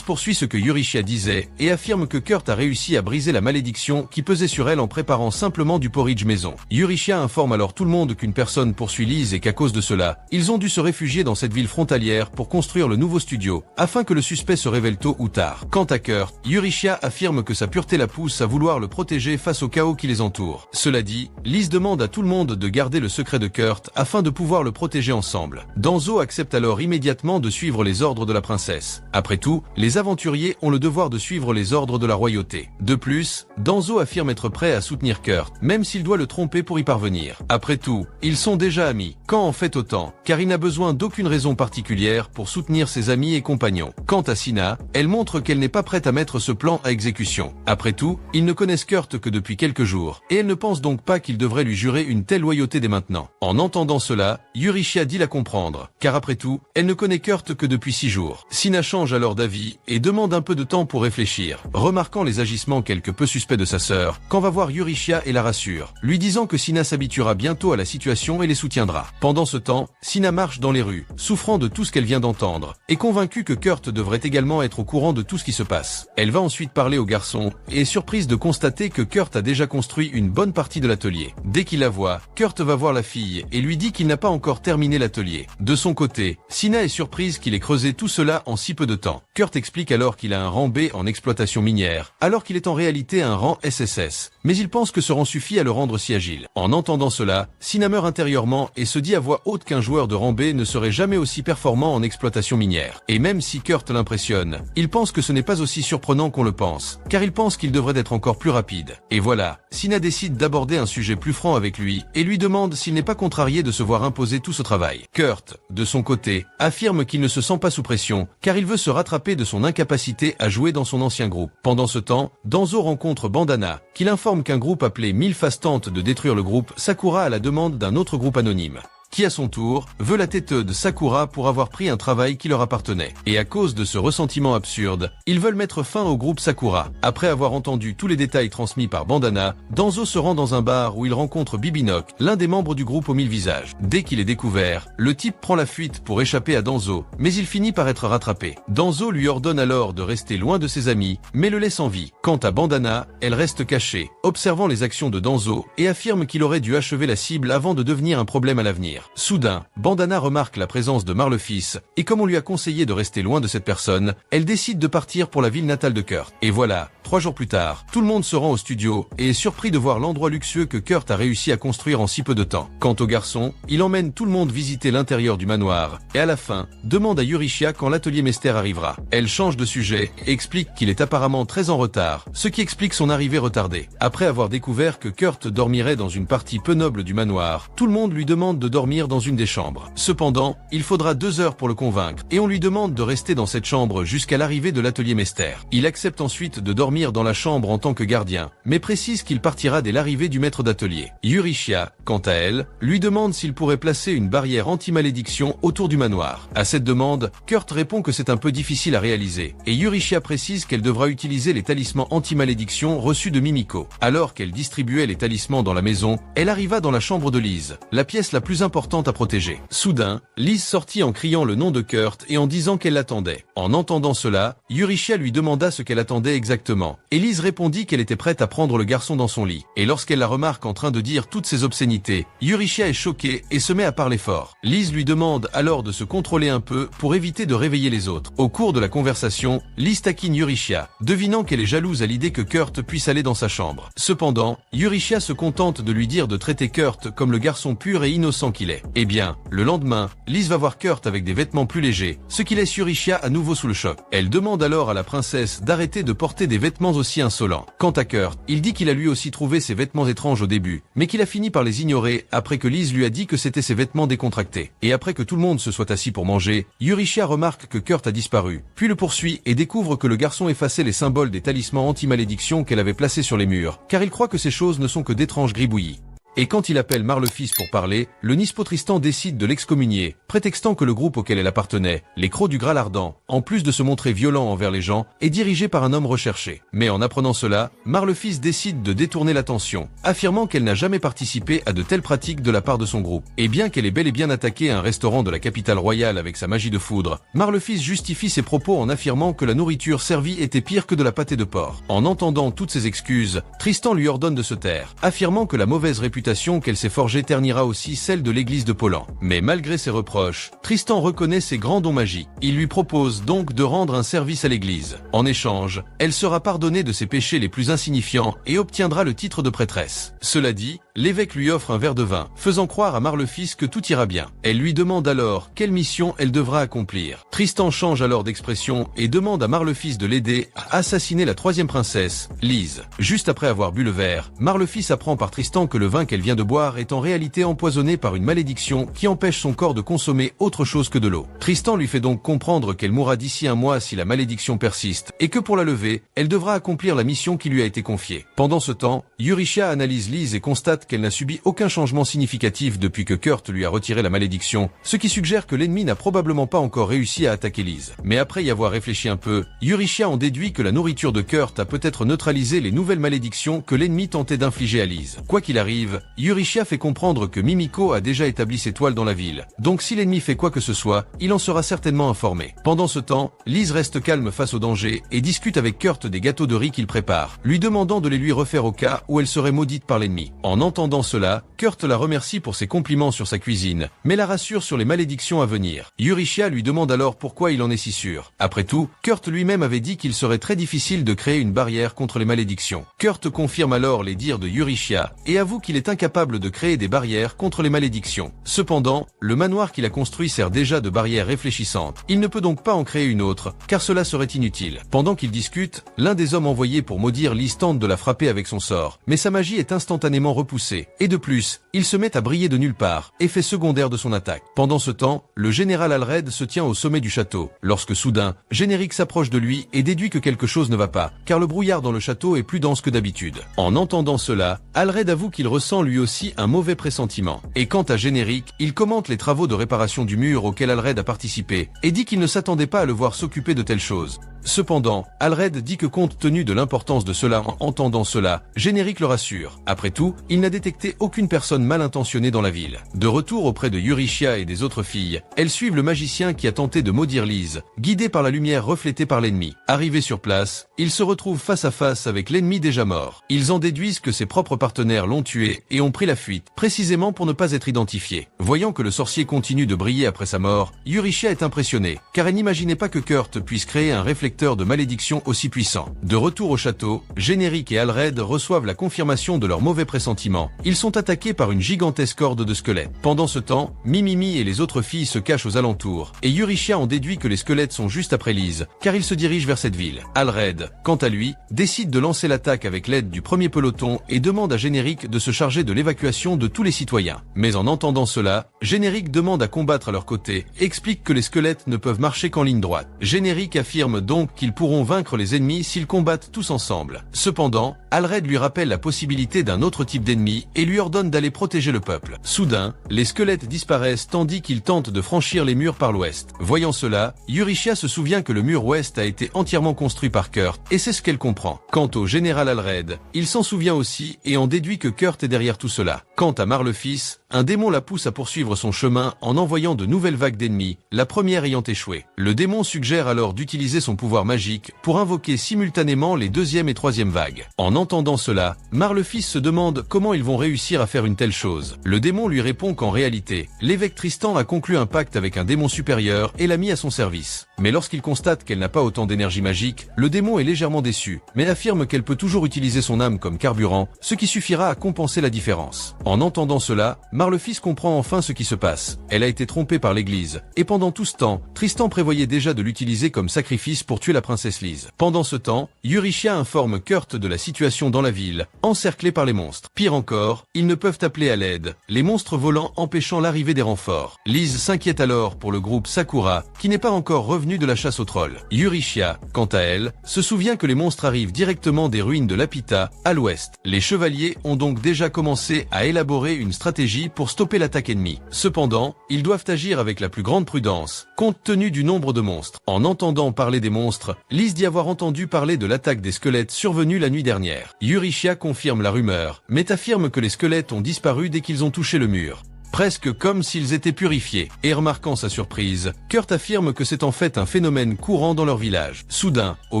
poursuit ce que Eurychia disait et affirme que Kurt a réussi à briser la malédiction qui pesait sur elle en préparant simplement du porridge maison. Eurychia informe alors tout le monde qu'une personne poursuit Liz et qu'à cause de cela, ils ont dû se réfugier dans cette ville frontalière pour construire le nouveau studio, afin que le suspect se révèle tôt ou tard. Quant à Kurt, Eurychia affirme que sa pureté la pousse à vouloir le protéger face au chaos qui les entoure. Cela dit, Liz demande à tout le monde de garder le secret de Kurt afin de pouvoir le protéger ensemble. Danzo accepte alors immédiatement de suivre les ordres de la princesse. Après tout, les aventuriers ont le devoir de suivre les ordres de la royauté. De plus, Danzo affirme être prêt à soutenir Kurt, même s'il doit le tromper pour y parvenir. Après tout, ils sont déjà amis. Quand en fait autant, car il n'a besoin d'aucune raison particulière pour soutenir ses amis et compagnons. Quant à Sina, elle montre qu'elle n'est pas prête à mettre ce plan à exécution. Après tout, ils ne connaissent Kurt que depuis quelques jours, et elle ne pense donc pas qu'il devrait lui jurer une telle loyauté dès maintenant. En entendant cela, Eurychia dit la comprendre, car après tout, elle ne connaît Kurt que depuis 6 jours. Sina change alors d'avis et demande un peu de temps pour réfléchir, remarquant les agissements quelque peu suspects de sa sœur, quand va voir Eurychia et la rassure, lui disant que Sina s'habituera bientôt à la situation et les soutiendra. Pendant ce temps, Sina marche dans les rues, souffrant de tout ce qu'elle vient d'entendre, et convaincue que Kurt devrait également être au courant de tout ce qui se passe. Elle va ensuite parler au garçon, et est surprise de constater que Kurt a déjà construit une bonne partie de l'atelier. Dès qu'il la voit, Kurt va voir la fille et lui dit qu'il n'a pas encore terminé l'atelier. De son côté, Sina est surprise qu'il ait creusé tout cela en si peu de temps. Kurt explique alors qu'il a un rang B en exploitation minière, alors qu'il est en réalité un rang SSS. Mais il pense que ce rang suffit à le rendre si agile. En entendant cela, Sina meurt intérieurement et se dit à voix haute qu'un joueur de rang B ne serait jamais aussi performant en exploitation minière. Et même si Kurt l'impressionne, il pense que ce n'est pas aussi surprenant qu'on le pense, car il pense qu'il devrait être encore plus rapide. Et voilà, Sina décide d'aborder un sujet plus franc avec lui et lui demande s'il n'est pas contrarié de se voir imposer tout ce travail. Kurt, de son côté, affirme qu'il ne se sent pas sous pression, car il veut se rattraper de son incapacité à jouer dans son ancien groupe. Pendant ce temps, Danzo rencontre Bandana, qui l'informe qu'un groupe appelé Milphas tente de détruire le groupe Sakura à la demande d'un autre groupe anonyme, qui à son tour veut la tête de Sakura pour avoir pris un travail qui leur appartenait. Et à cause de ce ressentiment absurde, ils veulent mettre fin au groupe Sakura. Après avoir entendu tous les détails transmis par Bandana, Danzo se rend dans un bar où il rencontre Bibinok, l'un des membres du groupe aux 1000 visages. Dès qu'il est découvert, le type prend la fuite pour échapper à Danzo, mais il finit par être rattrapé. Danzo lui ordonne alors de rester loin de ses amis, mais le laisse en vie. Quant à Bandana, elle reste cachée, observant les actions de Danzo et affirme qu'il aurait dû achever la cible avant de devenir un problème à l'avenir. Soudain, Bandana remarque la présence de Marlefils, et comme on lui a conseillé de rester loin de cette personne, elle décide de partir pour la ville natale de Kurt. Et voilà, 3 jours plus tard, tout le monde se rend au studio et est surpris de voir l'endroit luxueux que Kurt a réussi à construire en si peu de temps. Quant au garçon, il emmène tout le monde visiter l'intérieur du manoir, et à la fin, demande à Eurychia quand l'atelier Mester arrivera. Elle change de sujet et explique qu'il est apparemment très en retard, ce qui explique son arrivée retardée. Après avoir découvert que Kurt dormirait dans une partie peu noble du manoir, tout le monde lui demande de dormir dans une des chambres. Cependant, il faudra 2 heures pour le convaincre, et on lui demande de rester dans cette chambre jusqu'à l'arrivée de l'atelier Mester. Il accepte ensuite de dormir dans la chambre en tant que gardien, mais précise qu'il partira dès l'arrivée du maître d'atelier. Eurychia, quant à elle, lui demande s'il pourrait placer une barrière anti-malédiction autour du manoir. À cette demande, Kurt répond que c'est un peu difficile à réaliser, et Eurychia précise qu'elle devra utiliser les talismans anti-malédiction reçus de Mimiko. Alors qu'elle distribuait les talismans dans la maison, elle arriva dans la chambre de Liz, la pièce la plus importante importante à protéger. Soudain, Lise sortit en criant le nom de Kurt et en disant qu'elle l'attendait. En entendant cela, Eurychia lui demanda ce qu'elle attendait exactement. Et Lise répondit qu'elle était prête à prendre le garçon dans son lit. Et lorsqu'elle la remarque en train de dire toutes ces obscénités, Eurychia est choquée et se met à parler fort. Lise lui demande alors de se contrôler un peu pour éviter de réveiller les autres. Au cours de la conversation, Lise taquine Eurychia, devinant qu'elle est jalouse à l'idée que Kurt puisse aller dans sa chambre. Cependant, Eurychia se contente de lui dire de traiter Kurt comme le garçon pur et innocent qu'il est. Eh bien, le lendemain, Lise va voir Kurt avec des vêtements plus légers, ce qui laisse Eurychia à nouveau sous le choc. Elle demande alors à la princesse d'arrêter de porter des vêtements aussi insolents. Quant à Kurt, il dit qu'il a lui aussi trouvé ses vêtements étranges au début, mais qu'il a fini par les ignorer après que Lise lui a dit que c'était ses vêtements décontractés. Et après que tout le monde se soit assis pour manger, Eurychia remarque que Kurt a disparu, puis le poursuit et découvre que le garçon effaçait les symboles des talismans anti-malédiction qu'elle avait placés sur les murs, car il croit que ces choses ne sont que d'étranges gribouillis. Et quand il appelle Marle-Fils pour parler, le Nispo Tristan décide de l'excommunier, prétextant que le groupe auquel elle appartenait, les Crocs du Graal Ardent, en plus de se montrer violent envers les gens, est dirigé par un homme recherché. Mais en apprenant cela, Marle-Fils décide de détourner l'attention, affirmant qu'elle n'a jamais participé à de telles pratiques de la part de son groupe. Et bien qu'elle ait bel et bien attaqué un restaurant de la capitale royale avec sa magie de foudre, Marle-Fils justifie ses propos en affirmant que la nourriture servie était pire que de la pâtée de porc. En entendant toutes ces excuses, Tristan lui ordonne de se taire, affirmant que la mauvaise réputation qu'elle s'est forgée ternira aussi celle de l'église de Polan. Mais malgré ses reproches, Tristan reconnaît ses grands dons magiques. Il lui propose donc de rendre un service à l'église. En échange, elle sera pardonnée de ses péchés les plus insignifiants et obtiendra le titre de prêtresse. Cela dit, l'évêque lui offre un verre de vin, faisant croire à Marle-Fils que tout ira bien. Elle lui demande alors quelle mission elle devra accomplir. Tristan change alors d'expression et demande à Marle-Fils de l'aider à assassiner la troisième princesse, Lise. Juste après avoir bu le verre, Marle-Fils apprend par Tristan que le vin qu'elle vient de boire est en réalité empoisonné par une malédiction qui empêche son corps de consommer autre chose que de l'eau. Tristan lui fait donc comprendre qu'elle mourra d'ici un mois si la malédiction persiste, et que pour la lever, elle devra accomplir la mission qui lui a été confiée. Pendant ce temps, Eurychia analyse Lise et constate qu'elle n'a subi aucun changement significatif depuis que Kurt lui a retiré la malédiction, ce qui suggère que l'ennemi n'a probablement pas encore réussi à attaquer Lise. Mais après y avoir réfléchi un peu, Eurychia en déduit que la nourriture de Kurt a peut-être neutralisé les nouvelles malédictions que l'ennemi tentait d'infliger à Lise. Quoi qu'il arrive, Eurychia fait comprendre que Mimiko a déjà établi ses toiles dans la ville, donc si l'ennemi fait quoi que ce soit, il en sera certainement informé. Pendant ce temps, Lise reste calme face au danger et discute avec Kurt des gâteaux de riz qu'il prépare, lui demandant de les lui refaire au cas où elle serait maudite par l'ennemi. En entendant cela, Kurt la remercie pour ses compliments sur sa cuisine, mais la rassure sur les malédictions à venir. Eurychia lui demande alors pourquoi il en est si sûr. Après tout, Kurt lui-même avait dit qu'il serait très difficile de créer une barrière contre les malédictions. Kurt confirme alors les dires de Eurychia et avoue qu'il est incapable de créer des barrières contre les malédictions. Cependant, le manoir qu'il a construit sert déjà de barrière réfléchissante. Il ne peut donc pas en créer une autre, car cela serait inutile. Pendant qu'ils discutent, l'un des hommes envoyés pour maudire Lise tente de la frapper avec son sort, mais sa magie est instantanément repoussée. Et de plus, il se met à briller de nulle part, effet secondaire de son attaque. Pendant ce temps, le général Alred se tient au sommet du château, lorsque soudain, Générique s'approche de lui et déduit que quelque chose ne va pas, car le brouillard dans le château est plus dense que d'habitude. En entendant cela, Alred avoue qu'il ressent lui aussi un mauvais pressentiment. Et quant à Générique, il commente les travaux de réparation du mur auxquels Alred a participé, et dit qu'il ne s'attendait pas à le voir s'occuper de telles choses. Cependant, Alred dit que compte tenu de l'importance de cela en entendant cela, Générique le rassure. Après tout, il n'a détecté aucune personne mal intentionnée dans la ville. De retour auprès de Eurychia et des autres filles, elles suivent le magicien qui a tenté de maudire Lise, guidé par la lumière reflétée par l'ennemi. Arrivé sur place, ils se retrouvent face à face avec l'ennemi déjà mort. Ils en déduisent que ses propres partenaires l'ont tué et ont pris la fuite, précisément pour ne pas être identifiés. Voyant que le sorcier continue de briller après sa mort, Eurychia est impressionnée, car elle n'imaginait pas que Kurt puisse créer un réflecteur de malédiction aussi puissant. De retour au château, Générique et Alred reçoivent la confirmation de leur mauvais pressentiment. Ils sont attaqués par une gigantesque horde de squelettes. Pendant ce temps, Mimimi et les autres filles se cachent aux alentours, et Eurychia en déduit que les squelettes sont juste après Lise, car ils se dirigent vers cette ville. Alred, quant à lui, décide de lancer l'attaque avec l'aide du premier peloton et demande à Générique de se charger de l'évacuation de tous les citoyens. Mais en entendant cela, Générique demande à combattre à leur côté, explique que les squelettes ne peuvent marcher qu'en ligne droite. Générique affirme donc qu'ils pourront vaincre les ennemis s'ils combattent tous ensemble. Cependant, Alred lui rappelle la possibilité d'un autre type d'ennemi ennemis et lui ordonne d'aller protéger le peuple. Soudain, les squelettes disparaissent tandis qu'ils tentent de franchir les murs par l'ouest. Voyant cela, Eurychia se souvient que le mur ouest a été entièrement construit par Kurt, et c'est ce qu'elle comprend. Quant au général Alred, il s'en souvient aussi et en déduit que Kurt est derrière tout cela. Quant à Marlephis, un démon la pousse à poursuivre son chemin en envoyant de nouvelles vagues d'ennemis, la première ayant échoué. Le démon suggère alors d'utiliser son pouvoir magique pour invoquer simultanément les deuxième et troisième vagues. En entendant cela, Marlephis se demande comment ils vont réussir à faire une telle chose. Le démon lui répond qu'en réalité, l'évêque Tristan a conclu un pacte avec un démon supérieur et l'a mis à son service. Mais lorsqu'il constate qu'elle n'a pas autant d'énergie magique, le démon est légèrement déçu, mais affirme qu'elle peut toujours utiliser son âme comme carburant, ce qui suffira à compenser la différence. En entendant cela, Marlephis comprend enfin ce qui se passe. Elle a été trompée par l'église, et pendant tout ce temps, Tristan prévoyait déjà de l'utiliser comme sacrifice pour tuer la princesse Lise. Pendant ce temps, Eurychia informe Kurt de la situation dans la ville, encerclée par les monstres. Pire encore, ils ne peuvent appeler à l'aide, les monstres volants empêchant l'arrivée des renforts. Lise s'inquiète alors pour le groupe Sakura, qui n'est pas encore revenu de la chasse aux trolls. Eurychia, quant à elle, se souvient que les monstres arrivent directement des ruines de Lapita, à l'ouest. Les chevaliers ont donc déjà commencé à élaborer une stratégie pour stopper l'attaque ennemie. Cependant, ils doivent agir avec la plus grande prudence, compte tenu du nombre de monstres. En entendant parler des monstres, Lise dit avoir entendu parler de l'attaque des squelettes survenue la nuit dernière. Eurychia confirme la rumeur, mais affirme que les squelettes ont disparu dès qu'ils ont touché le mur, presque comme s'ils étaient purifiés. Et remarquant sa surprise, Kurt affirme que c'est en fait un phénomène courant dans leur village. Soudain, au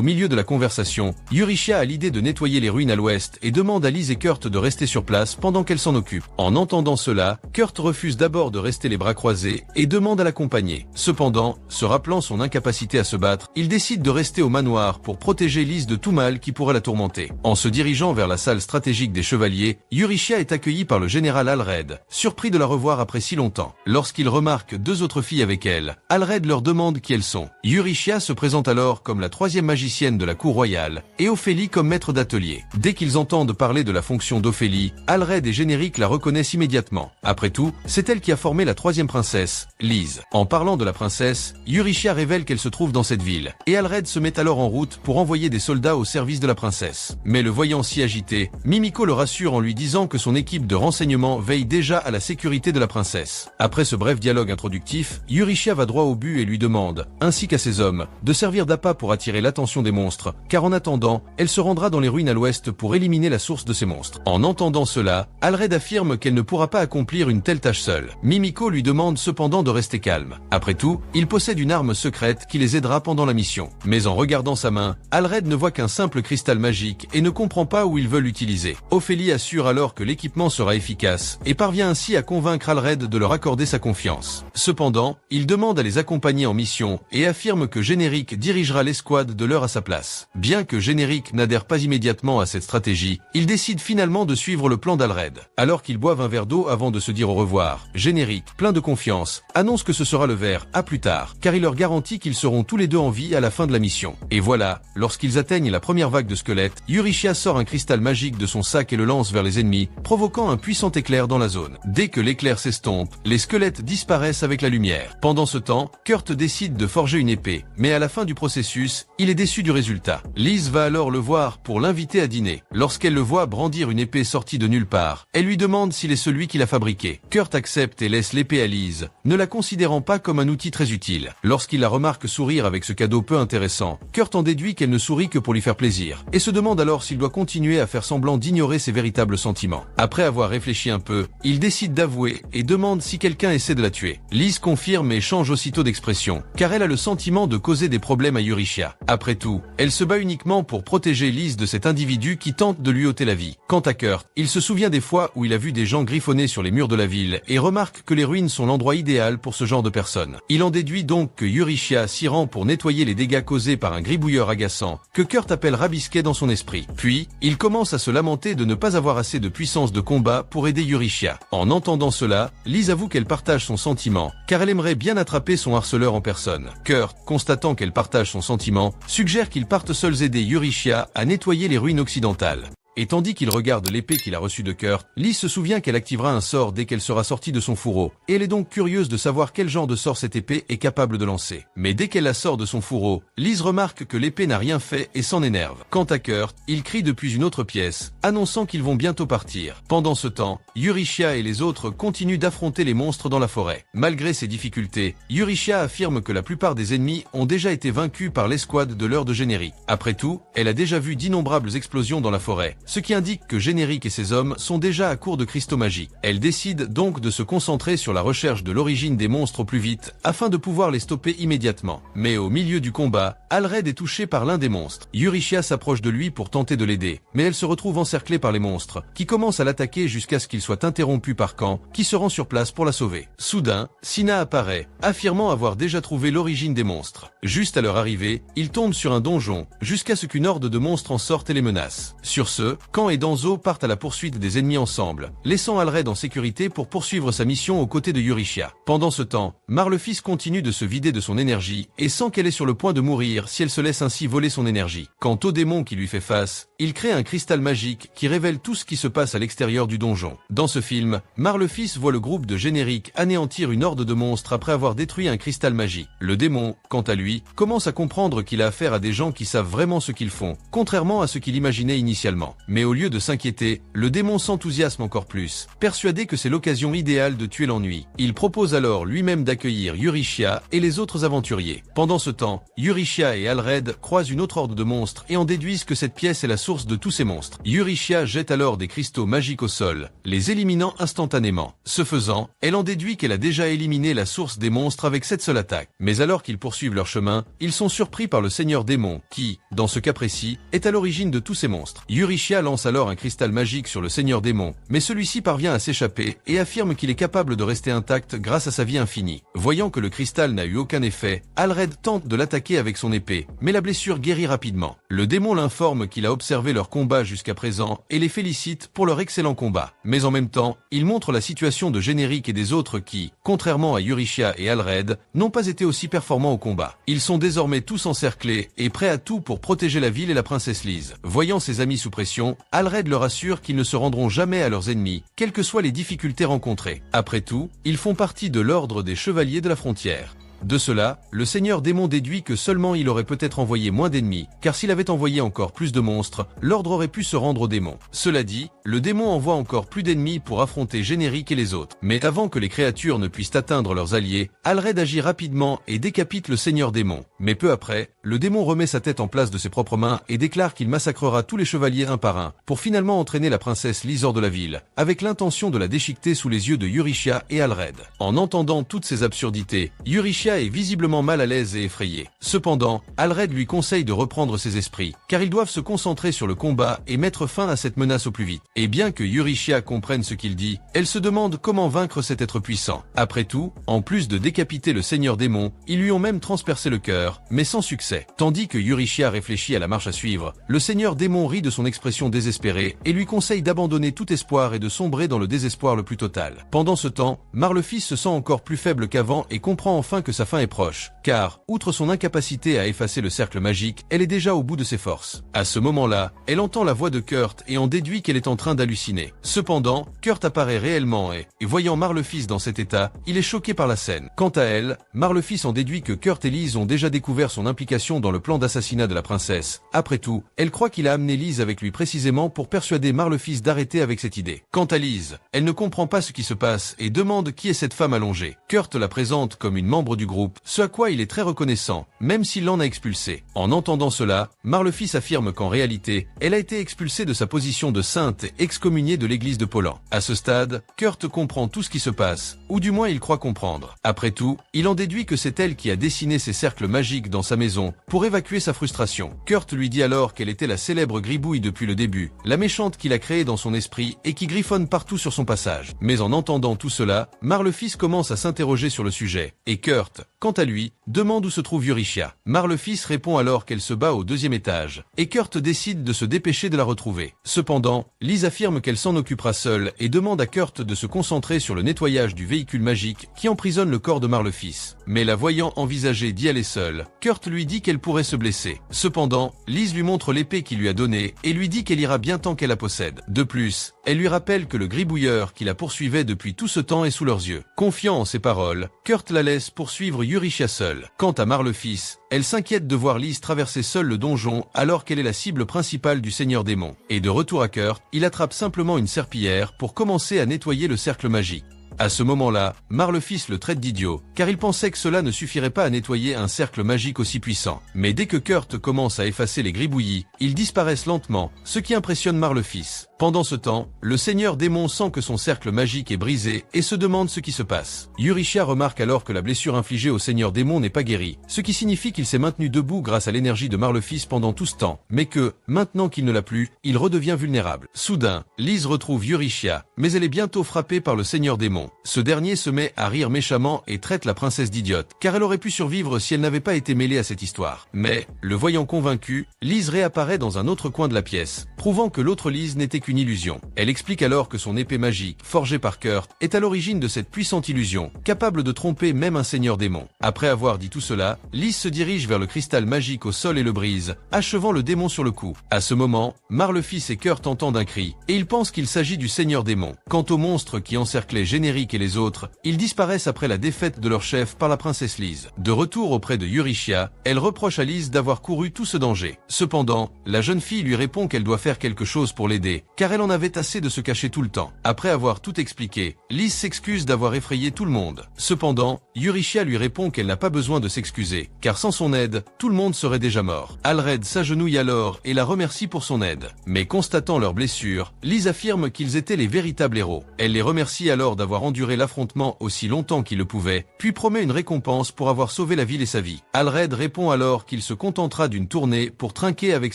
milieu de la conversation, Eurychia a l'idée de nettoyer les ruines à l'ouest et demande à Lise et Kurt de rester sur place pendant qu'elle s'en occupe. En entendant cela, Kurt refuse d'abord de rester les bras croisés et demande à l'accompagner. Cependant, se rappelant son incapacité à se battre, il décide de rester au manoir pour protéger Lise de tout mal qui pourrait la tourmenter. En se dirigeant vers la salle stratégique des chevaliers, Eurychia est accueillie par le général Alred, surpris de la revoir après si longtemps. Lorsqu'il remarque deux autres filles avec elle, Alred leur demande qui elles sont. Eurychia se présente alors comme la troisième magicienne de la cour royale et Ophélie comme maître d'atelier. Dès qu'ils entendent parler de la fonction d'Ophélie, Alred et Générique la reconnaissent immédiatement. Après tout, c'est elle qui a formé la troisième princesse, Lise. En parlant de la princesse, Eurychia révèle qu'elle se trouve dans cette ville, et Alred se met alors en route pour envoyer des soldats au service de la princesse. Mais le voyant si agité, Mimiko le rassure en lui disant que son équipe de renseignement veille déjà à la sécurité de la princesse. Après ce bref dialogue introductif, Eurychia va droit au but et lui demande, ainsi qu'à ses hommes, de servir d'appât pour attirer l'attention des monstres, car en attendant, elle se rendra dans les ruines à l'ouest pour éliminer la source de ces monstres. En entendant cela, Alred affirme qu'elle ne pourra pas accomplir une telle tâche seule. Mimiko lui demande cependant de rester calme. Après tout, il possède une arme secrète qui les aidera pendant la mission. Mais en regardant sa main, Alred ne voit qu'un simple cristal magique et ne comprend pas où ils veulent l'utiliser. Ophélie assure alors que l'équipement sera efficace et parvient ainsi à convaincre Alred de leur accorder sa confiance. Cependant, il demande à les accompagner en mission et affirme que Générique dirigera l'escouade de l'heure à sa place. Bien que Générique n'adhère pas immédiatement à cette stratégie, il décide finalement de suivre le plan d'Alred. Alors qu'ils boivent un verre d'eau avant de se dire au revoir, Générique, plein de confiance, annonce que ce sera le verre à plus tard, car il leur garantit qu'ils seront tous les deux en vie à la fin de la mission. Et voilà, lorsqu'ils atteignent la première vague de squelettes, Eurychia sort un cristal magique de son sac et le lance vers les ennemis, provoquant un puissant éclair dans la zone. Dès que l'éclair s'estompe, les squelettes disparaissent avec la lumière. Pendant ce temps, Kurt décide de forger une épée, mais à la fin du processus, il est déçu du résultat. Lise va alors le voir pour l'inviter à dîner. Lorsqu'elle le voit brandir une épée sortie de nulle part, elle lui demande s'il est celui qui l'a fabriquée. Kurt accepte et laisse l'épée à Lise, ne la considérant pas comme un outil très utile. Lorsqu'il la remarque sourire avec ce cadeau peu intéressant, Kurt en déduit qu'elle ne sourit que pour lui faire plaisir, et se demande alors s'il doit continuer à faire semblant d'ignorer ses véritables sentiments. Après avoir réfléchi un peu, il décide d'avouer et demande si quelqu'un essaie de la tuer. Lise confirme et change aussitôt d'expression, car elle a le sentiment de causer des problèmes à Eurychia. Après tout, elle se bat uniquement pour protéger Lise de cet individu qui tente de lui ôter la vie. Quant à Kurt, il se souvient des fois où il a vu des gens griffonner sur les murs de la ville et remarque que les ruines sont l'endroit idéal pour ce genre de personnes. Il en déduit donc que Eurychia s'y rend pour nettoyer les dégâts causés par un gribouilleur agaçant, que Kurt appelle Rabisquet dans son esprit. Puis, il commence à se lamenter de ne pas avoir assez de puissance de combat pour aider Eurychia. En entendant cela, Lise avoue qu'elle partage son sentiment, car elle aimerait bien attraper son harceleur en personne. Kurt, constatant qu'elle partage son sentiment, suggère qu'ils partent seuls aider Eurychia à nettoyer les ruines occidentales. Et tandis qu'il regarde l'épée qu'il a reçue de Kurt, Liz se souvient qu'elle activera un sort dès qu'elle sera sortie de son fourreau, et elle est donc curieuse de savoir quel genre de sort cette épée est capable de lancer. Mais dès qu'elle la sort de son fourreau, Liz remarque que l'épée n'a rien fait et s'en énerve. Quant à Kurt, il crie depuis une autre pièce, annonçant qu'ils vont bientôt partir. Pendant ce temps, Euryshia et les autres continuent d'affronter les monstres dans la forêt. Malgré ces difficultés, Euryshia affirme que la plupart des ennemis ont déjà été vaincus par l'escouade de l'heure de Générique. Après tout, elle a déjà vu d'innombrables explosions dans la forêt, ce qui indique que Générique et ses hommes sont déjà à court de cristaux magiques. Elle décide donc de se concentrer sur la recherche de l'origine des monstres au plus vite, afin de pouvoir les stopper immédiatement. Mais au milieu du combat, Alred est touché par l'un des monstres. Euryshia s'approche de lui pour tenter de l'aider, mais elle se retrouve encerclée par les monstres, qui commencent à l'attaquer jusqu'à ce qu'il soit interrompu par Khan, qui se rend sur place pour la sauver. Soudain, Sina apparaît, affirmant avoir déjà trouvé l'origine des monstres. Juste à leur arrivée, ils tombent sur un donjon, jusqu'à ce qu'une horde de monstres en sorte et les menace. Sur ce, Khan et Danzo partent à la poursuite des ennemis ensemble, laissant Alred en sécurité pour poursuivre sa mission aux côtés de Euryshia. Pendant ce temps, Marlefis continue de se vider de son énergie, et sent qu'elle est sur le point de mourir si elle se laisse ainsi voler son énergie. Quant au démon qui lui fait face, il crée un cristal magique qui révèle tout ce qui se passe à l'extérieur du donjon. Dans ce film, Marlefis voit le groupe de Générique anéantir une horde de monstres après avoir détruit un cristal magique. Le démon, quant à lui, commence à comprendre qu'il a affaire à des gens qui savent vraiment ce qu'ils font, contrairement à ce qu'il imaginait initialement. Mais au lieu de s'inquiéter, le démon s'enthousiasme encore plus, persuadé que c'est l'occasion idéale de tuer l'ennui. Il propose alors lui-même d'accueillir Euryshia et les autres aventuriers. Pendant ce temps, Euryshia et Alred croisent une autre horde de monstres et en déduisent que cette pièce est la source de tous ces monstres. Euryshia jette alors des cristaux magiques au sol, les éliminant instantanément. Ce faisant, elle en déduit qu'elle a déjà éliminé la source des monstres avec cette seule attaque. Mais alors qu'ils poursuivent leur chemin, ils sont surpris par le Seigneur Démon, qui, dans ce cas précis, est à l'origine de tous ces monstres. Euryshia lance alors un cristal magique sur le Seigneur Démon, mais celui-ci parvient à s'échapper et affirme qu'il est capable de rester intact grâce à sa vie infinie. Voyant que le cristal n'a eu aucun effet, Alred tente de l'attaquer avec son épée, mais la blessure guérit rapidement. Le démon l'informe qu'il a observé leur combat jusqu'à présent et les félicite pour leur excellent combat. Mais en même temps, il montre la situation de Générique et des autres qui, contrairement à Euryshia et Alred, n'ont pas été aussi performants au combat. Ils sont désormais tous encerclés et prêts à tout pour protéger la ville et la princesse Liz. Voyant ses amis sous pression, Alred leur assure qu'ils ne se rendront jamais à leurs ennemis, quelles que soient les difficultés rencontrées. Après tout, ils font partie de l'ordre des chevaliers de la frontière. De cela, le Seigneur Démon déduit que seulement il aurait peut-être envoyé moins d'ennemis, car s'il avait envoyé encore plus de monstres, l'ordre aurait pu se rendre au démon. Cela dit, le démon envoie encore plus d'ennemis pour affronter Générique et les autres. Mais avant que les créatures ne puissent atteindre leurs alliés, Alred agit rapidement et décapite le Seigneur Démon. Mais peu après, le démon remet sa tête en place de ses propres mains et déclare qu'il massacrera tous les chevaliers un par un, pour finalement entraîner la princesse Liz hors de la ville, avec l'intention de la déchiqueter sous les yeux de Euryshia et Alred. En entendant toutes ces absurdités, Euryshia est visiblement mal à l'aise et effrayé. Cependant, Alred lui conseille de reprendre ses esprits, car ils doivent se concentrer sur le combat et mettre fin à cette menace au plus vite. Et bien que Euryshia comprenne ce qu'il dit, elle se demande comment vaincre cet être puissant. Après tout, en plus de décapiter le Seigneur Démon, ils lui ont même transpercé le cœur, mais sans succès. Tandis que Euryshia réfléchit à la marche à suivre, le Seigneur Démon rit de son expression désespérée et lui conseille d'abandonner tout espoir et de sombrer dans le désespoir le plus total. Pendant ce temps, Marlefis se sent encore plus faible qu'avant et comprend enfin que sa fin est proche, car, outre son incapacité à effacer le cercle magique, elle est déjà au bout de ses forces. À ce moment-là, elle entend la voix de Kurt et en déduit qu'elle est en train d'halluciner. Cependant, Kurt apparaît réellement et voyant Marlefis dans cet état, il est choqué par la scène. Quant à elle, Marlefis en déduit que Kurt et Liz ont déjà découvert son implication dans le plan d'assassinat de la princesse. Après tout, elle croit qu'il a amené Liz avec lui précisément pour persuader Marlefis d'arrêter avec cette idée. Quant à Liz, elle ne comprend pas ce qui se passe et demande qui est cette femme allongée. Kurt la présente comme une membre du groupe, ce à quoi il est très reconnaissant, même s'il l'en a expulsé. En entendant cela, Marlefis affirme qu'en réalité, elle a été expulsée de sa position de sainte et excommuniée de l'église de Polan. À ce stade, Kurt comprend tout ce qui se passe, ou du moins il croit comprendre. Après tout, il en déduit que c'est elle qui a dessiné ces cercles magiques dans sa maison pour évacuer sa frustration. Kurt lui dit alors qu'elle était la célèbre Gribouille depuis le début, la méchante qu'il a créée dans son esprit et qui griffonne partout sur son passage. Mais en entendant tout cela, Marlefis commence à s'interroger sur le sujet, et Kurt, quant à lui, demande où se trouve Eurychia. Marle-Fils répond alors qu'elle se bat au 2e étage, et Kurt décide de se dépêcher de la retrouver. Cependant, Liz affirme qu'elle s'en occupera seule et demande à Kurt de se concentrer sur le nettoyage du véhicule magique qui emprisonne le corps de Marle-Fils. Mais la voyant envisager d'y aller seule, Kurt lui dit qu'elle pourrait se blesser. Cependant, Liz lui montre l'épée qu'il lui a donnée et lui dit qu'elle ira bien tant qu'elle la possède. De plus, elle lui rappelle que le gribouilleur qui la poursuivait depuis tout ce temps est sous leurs yeux. Confiant en ses paroles, Kurt la laisse poursuivre Eurychia seule. Quant à Marle-Fils, elle s'inquiète de voir Liz traverser seule le donjon alors qu'elle est la cible principale du Seigneur Démon. Et de retour à Kurt, il attrape simplement une serpillière pour commencer à nettoyer le cercle magique. À ce moment-là, Marle-Fils le traite d'idiot, car il pensait que cela ne suffirait pas à nettoyer un cercle magique aussi puissant. Mais dès que Kurt commence à effacer les gribouillis, ils disparaissent lentement, ce qui impressionne Marle-Fils. Pendant ce temps, le Seigneur Démon sent que son cercle magique est brisé et se demande ce qui se passe. Eurychia remarque alors que la blessure infligée au Seigneur Démon n'est pas guérie, ce qui signifie qu'il s'est maintenu debout grâce à l'énergie de Marle-Fils pendant tout ce temps, mais que, maintenant qu'il ne l'a plus, il redevient vulnérable. Soudain, Liz retrouve Eurychia, mais elle est bientôt frappée par le Seigneur Démon. Ce dernier se met à rire méchamment et traite la princesse d'idiote, car elle aurait pu survivre si elle n'avait pas été mêlée à cette histoire. Mais, le voyant convaincu, Liz réapparaît dans un autre coin de la pièce, prouvant que l'autre Liz n'était qu'une illusion. Elle explique alors que son épée magique, forgée par Kurt, est à l'origine de cette puissante illusion, capable de tromper même un Seigneur Démon. Après avoir dit tout cela, Liz se dirige vers le cristal magique au sol et le brise, achevant le démon sur le coup. À ce moment, Marle-Fils et Kurt entendent un cri, et ils pensent qu'il s'agit du Seigneur Démon. Quant aux monstres qui encerclaient Générique et les autres, ils disparaissent après la défaite de leur chef par la princesse Liz. De retour auprès de Eurychia, elle reproche à Liz d'avoir couru tout ce danger. Cependant, la jeune fille lui répond qu'elle doit faire quelque chose pour l'aider, car elle en avait assez de se cacher tout le temps. Après avoir tout expliqué, Liz s'excuse d'avoir effrayé tout le monde. Cependant, Eurychia lui répond qu'elle n'a pas besoin de s'excuser, car sans son aide, tout le monde serait déjà mort. Alred s'agenouille alors et la remercie pour son aide. Mais constatant leurs blessures, Liz affirme qu'ils étaient les véritables héros. Elle les remercie alors d'avoir enduré l'affrontement aussi longtemps qu'il le pouvait, puis promet une récompense pour avoir sauvé la ville et sa vie. Alred répond alors qu'il se contentera d'une tournée pour trinquer avec